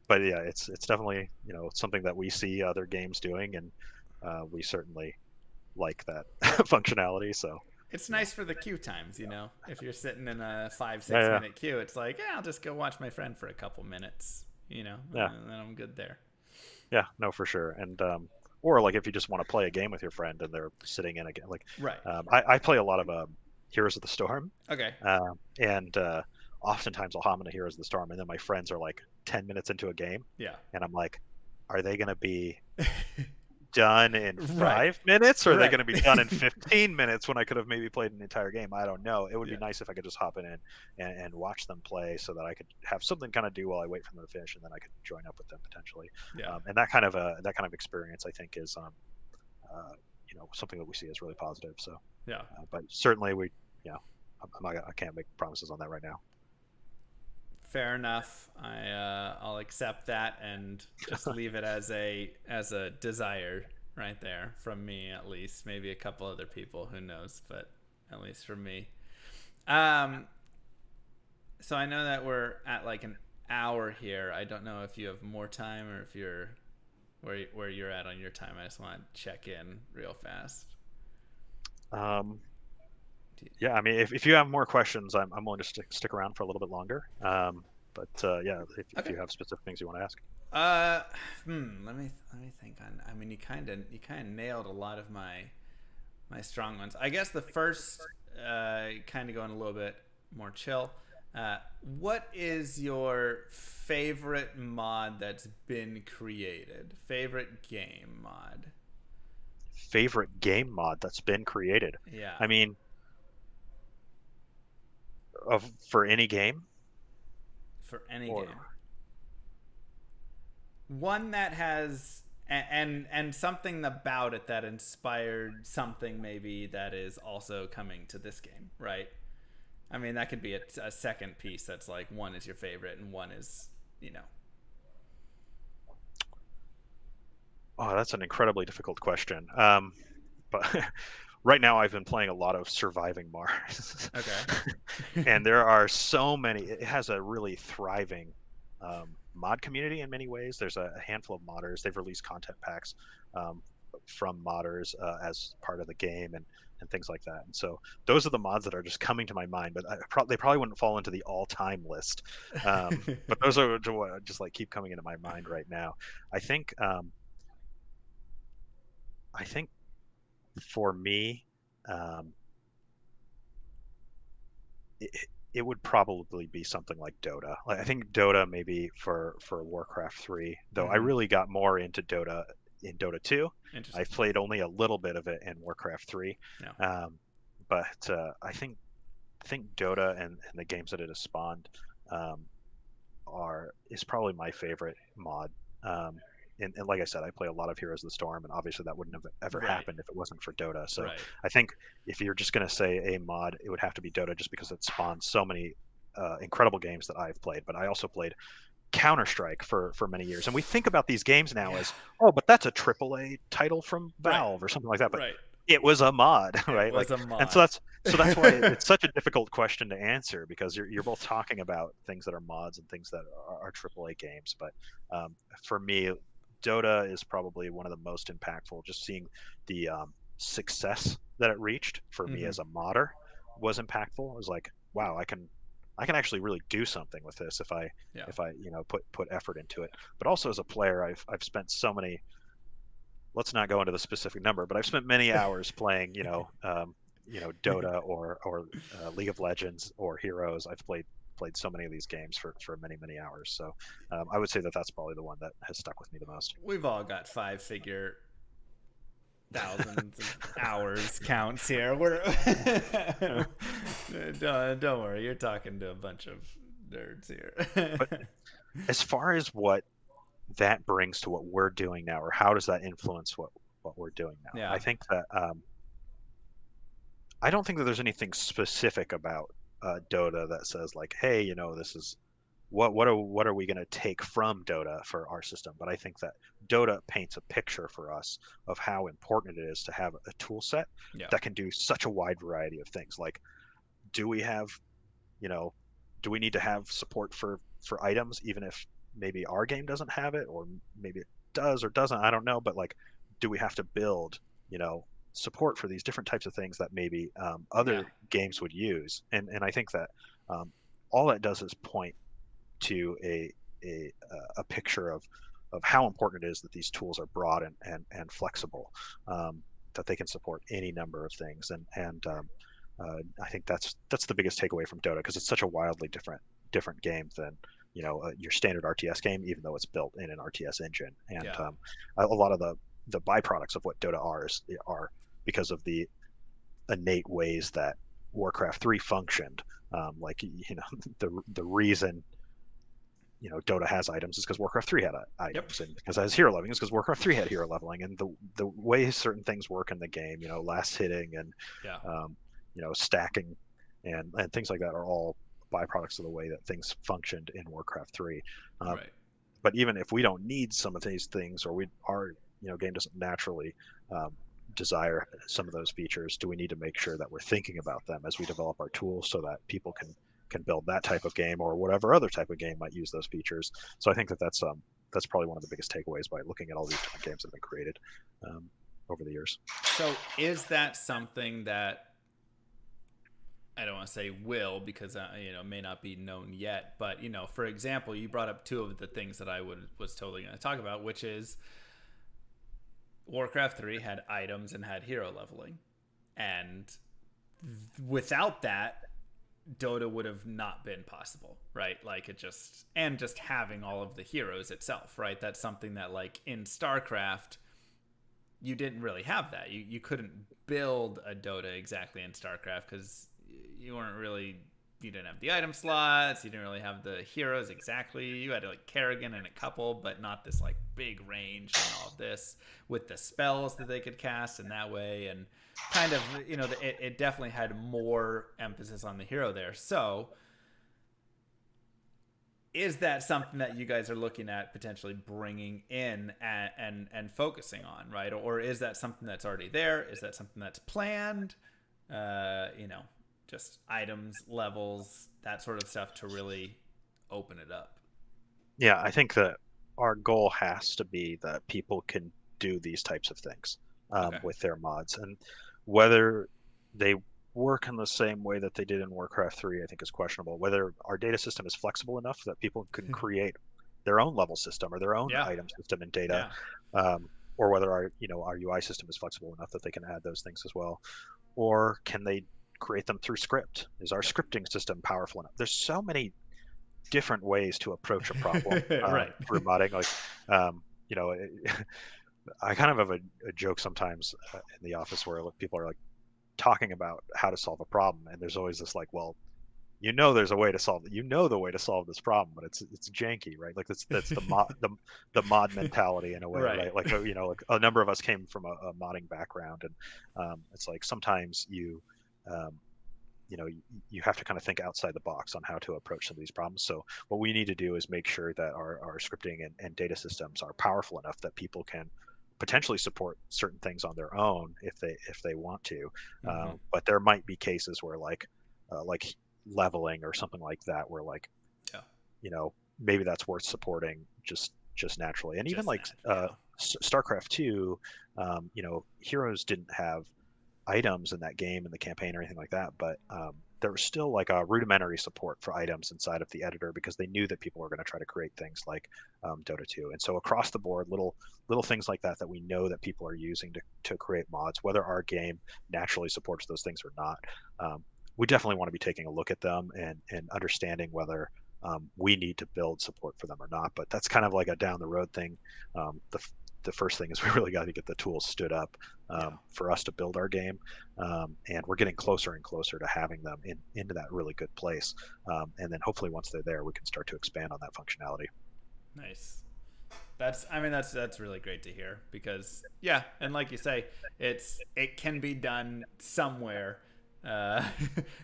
But yeah, it's definitely something that we see other games doing, and we certainly like that functionality. So It's yeah, nice for the queue times. If you're sitting in a five, yeah, six yeah, minute queue, it's like, yeah, I'll just go watch my friend for a couple minutes, yeah, and then I'm good there. yeah. No, for sure. And or like if you just want to play a game with your friend and they're sitting in a game, like Right. I play a lot of Heroes of the Storm, Okay. and oftentimes I'll hop into Heroes of the Storm, and then my friends are like 10 minutes into a game, Yeah. and I'm like, are they gonna be done in Right. 5 minutes, or are they going Right. to be done in 15 minutes when I could have maybe played an entire game? I don't know. It would be Yeah. nice if I could just hop in and watch them play, so that I could have something kind of do while I wait for them to finish, and then I could join up with them potentially. Yeah. And that kind of experience, I think, is something that we see as really positive. So, Yeah. but certainly I can't make promises on that right now. Fair enough. I'll accept that and just leave it as a desire right there from me, at least. Maybe a couple other people, who knows, but at least from me. Um, so I know that we're at like an hour here. I don't know if you have more time or if you're where you're at on your time. I just want to check in real fast. Um, yeah, I mean, if you have more questions, I'm willing to stick around for a little bit longer. But yeah, if Okay. you have specific things you want to ask. Uh, let me think on. I mean, you kind of nailed a lot of my strong ones. I guess the first, kind of going a little bit more chill. What is your favorite mod that's been created? Favorite game mod? Favorite game mod that's been created. Yeah. I mean, of for any game, for any or game. One that has and something about it that inspired something maybe that is also coming to this game, right? I mean, that could be a second piece that's like one is your favorite and one is, you know. oh, that's an incredibly difficult question. But right now, I've been playing a lot of Surviving Mars, Okay. and there are so many. It has a really thriving mod community in many ways. There's a handful of modders. They've released content packs um, from modders as part of the game and things like that. And so those are the mods that are just coming to my mind. But they probably wouldn't fall into the all-time list. But those are what just like keep coming into my mind right now. I think. I think for me, um, it, it would probably be something like Dota. Like, I think Dota maybe for Warcraft 3, though I Mm-hmm. really got more into Dota in Dota 2. Interesting. I've played only a little bit of it in Warcraft 3. No. But I think Dota and the games that it has spawned um, are is probably my favorite mod. Um, and like I said, I play a lot of Heroes of the Storm, and obviously that wouldn't have ever Right. happened if it wasn't for Dota. So Right. I think if you're just going to say a mod, it would have to be Dota, just because it spawned so many incredible games that I've played. But I also played Counter Strike for many years, and we think about these games now Yeah. as, oh, but that's a AAA title from Right. Valve or something like that. But Right. it was a mod, It right? was Like, a and so mod. that's why it's such a difficult question to answer, because you're both talking about things that are mods and things that are AAA games. But for me, Dota is probably one of the most impactful. Just seeing the success that it reached for me Mm-hmm. as a modder was impactful. It was like, wow, I can actually really do something with this Yeah. if I put effort into it. But also as a player, I've spent so many. Let's not go into the specific number, but I've spent many hours playing Dota or League of Legends or Heroes. I've played so many of these games for many hours. So I would say that that's probably the one that has stuck with me the most. We've all got five-figure thousands of hours counts here. We're don't worry, you're talking to a bunch of nerds But here. as far as what that brings to what we're doing now, or how does that influence what we're doing now, I Yeah. think that I don't think that there's anything specific about Dota that says like, hey, this is what are we going to take from Dota for our system. But I think that Dota paints a picture for us of how important it is to have a tool set Yeah. that can do such a wide variety of things. Like, do we have, you know, do we need to have support for items, even if maybe our game doesn't have it, or maybe it does or doesn't? I don't know. But like, do we have to build, support for these different types of things that maybe Yeah. other games would use? And I think that um, all that does is point to a a picture of how important it is that these tools are broad and flexible, that they can support any number of things. I think that's the biggest takeaway from Dota, because it's such a wildly different game than your standard RTS game, even though it's built in an RTS engine. And Yeah. a lot of the byproducts of what Dota are because of the innate ways that Warcraft 3 functioned. Like, the reason Dota has items is because Warcraft 3 had Yep. items, and because it has hero leveling is because Warcraft 3 had hero leveling, and the way certain things work in the game, last hitting and Yeah. stacking and things like that are all byproducts of the way that things functioned in Warcraft 3. Um, Right. but even if we don't need some of these things, or our game doesn't naturally um, desire some of those features, do we need to make sure that we're thinking about them as we develop our tools, so that people can build that type of game, or whatever other type of game might use those features? So I think that that's probably one of the biggest takeaways by looking at all these different games that have been created over the years. So is that something that I don't want to say will, because may not be known yet, but for example, you brought up two of the things that I was totally going to talk about, which is Warcraft 3 had items and had hero leveling, and without that, Dota would have not been possible, right? Like, just having all of the heroes itself, right? That's something that, like, in Starcraft, you didn't really have that. You couldn't build a Dota exactly in Starcraft because you weren't really you didn't have the item slots, you didn't really have the heroes exactly. You had like Kerrigan and a couple, but not this like big range and all of this with the spells that they could cast in that way. And kind of, it definitely had more emphasis on the hero there. So is that something that you guys are looking at potentially bringing in and focusing on, right? Or is that something that's already there? Is that something that's planned? Just items, levels, that sort of stuff to really open it up. Yeah, I think that our goal has to be that people can do these types of things Okay. with their mods, and whether they work in the same way that they did in Warcraft 3, I think is questionable. Whether our data system is flexible enough that people can create their own level system or their own Yeah. item system and data, Yeah. or whether our UI system is flexible enough that they can add those things as well, or can they create them through script? Is our Yep. scripting system powerful enough? There's so many different ways to approach a problem Right. through modding. Like, um, you know, I kind of have a joke sometimes in the office where people are like talking about how to solve a problem, and there's always this like, well, there's a way to solve it. The way to solve this problem, but it's janky, right? Like that's the mod mentality in a way, Right. right? Like like a number of us came from a modding background, and it's like sometimes um, you have to kind of think outside the box on how to approach some of these problems. So what we need to do is make sure that our scripting and data systems are powerful enough that people can potentially support certain things on their own if they want to. Mm-hmm. But there might be cases where like leveling or something like that, where like Yeah. maybe that's worth supporting just naturally. And even Just like that. Yeah. Starcraft 2, heroes didn't have items in that game in the campaign or anything like that, but there was still like a rudimentary support for items inside of the editor because they knew that people were going to try to create things like Dota 2. And so across the board, little things like that we know that people are using to create mods, whether our game naturally supports those things or not. We definitely want to be taking a look at them and understanding whether we need to build support for them or not. But that's kind of like a down the road thing. The first thing is we really got to get the tools stood up Yeah. for us to build our game, and we're getting closer and closer to having them into that really good place. And then hopefully once they're there, we can start to expand on that functionality. Nice. That's really great to hear because yeah, and like you say, it can be done somewhere, uh,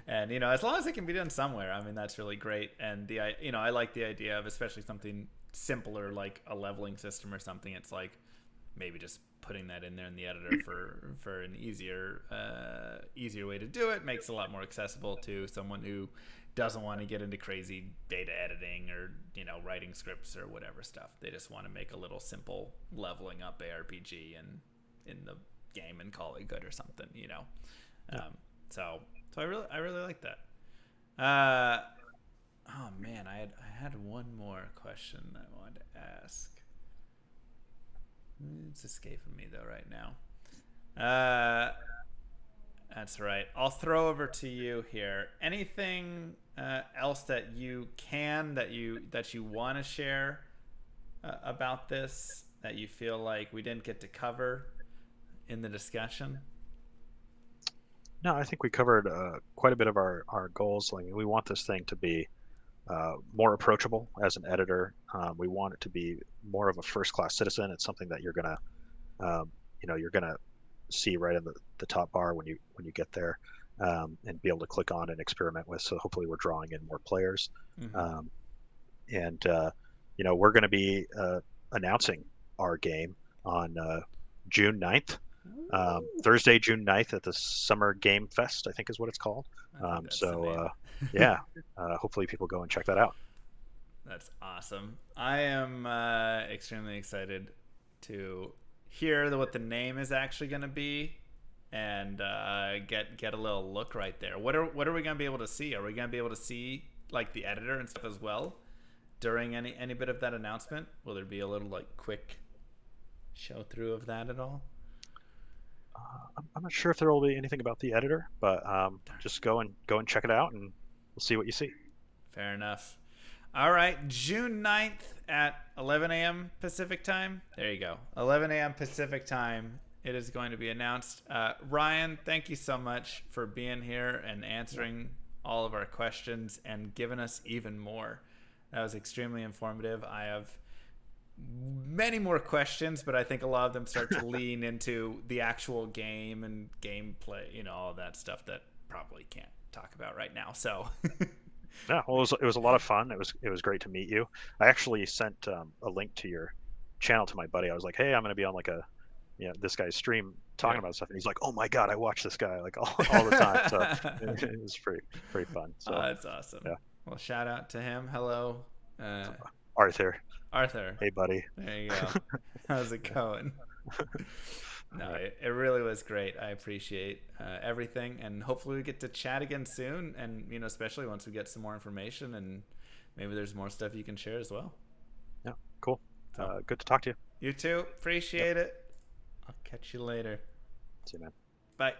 and as long as it can be done somewhere, I mean that's really great. And I like the idea of especially something simpler like a leveling system or something. It's like maybe just putting that in there in the editor for an easier way to do it makes it a lot more accessible to someone who doesn't want to get into crazy data editing or writing scripts or whatever stuff. They just want to make a little simple leveling up ARPG and in the game and call it good or something. Yeah. So I really like that. Oh man, I had one more question I wanted to ask. It's escaping me though right now. That's right. I'll throw over to you here. Anything else that you want to share about this that you feel like we didn't get to cover in the discussion? No, I think we covered quite a bit of our goals. Like we want this thing to be more approachable as an editor. We want it to be more of a first-class citizen. It's something that you're gonna see right in the top bar when you get there, and be able to click on and experiment with. So hopefully we're drawing in more players, Mm-hmm. um, and we're going to be announcing our game on June 9th. Thursday, June 9th at the Summer Game Fest, I think is what it's called. I think that's the So name. yeah, hopefully people go and check that out. That's awesome. I am extremely excited to hear what the name is actually going to be and get a little look right there. What are we going to be able to see? Are we going to be able to see like the editor and stuff as well during any bit of that announcement? Will there be a little like quick show through of that at all? I'm not sure if there will be anything about the editor, but just go and check it out, and we'll see what you see. Fair enough. All right, June 9th at 11 a.m. Pacific time. There you go. 11 a.m. Pacific time. It is going to be announced. Ryan, thank you so much for being here and answering all of our questions and given us even more. That was extremely informative. I have many more questions, but I think a lot of them start to lean into the actual game and gameplay, all that stuff that probably can't talk about right now. So Yeah, well, it was a lot of fun. It was great to meet you. I actually sent a link to your channel to my buddy. I was like, hey, I'm going to be on like this guy's stream yeah. talking about stuff, and he's like, oh my god, I watch this guy like all the time. So it was pretty fun. So Oh, that's awesome. yeah, Well, shout out to him. Hello, Arthur. Arthur. Hey, buddy. There you go. How's it going? No, Right. it really was great. I appreciate everything, and hopefully we get to chat again soon. And especially once we get some more information, and maybe there's more stuff you can share as well. Yeah, cool. So, Good to talk to you. You too. Appreciate it. I'll catch you later. See you, man. Bye.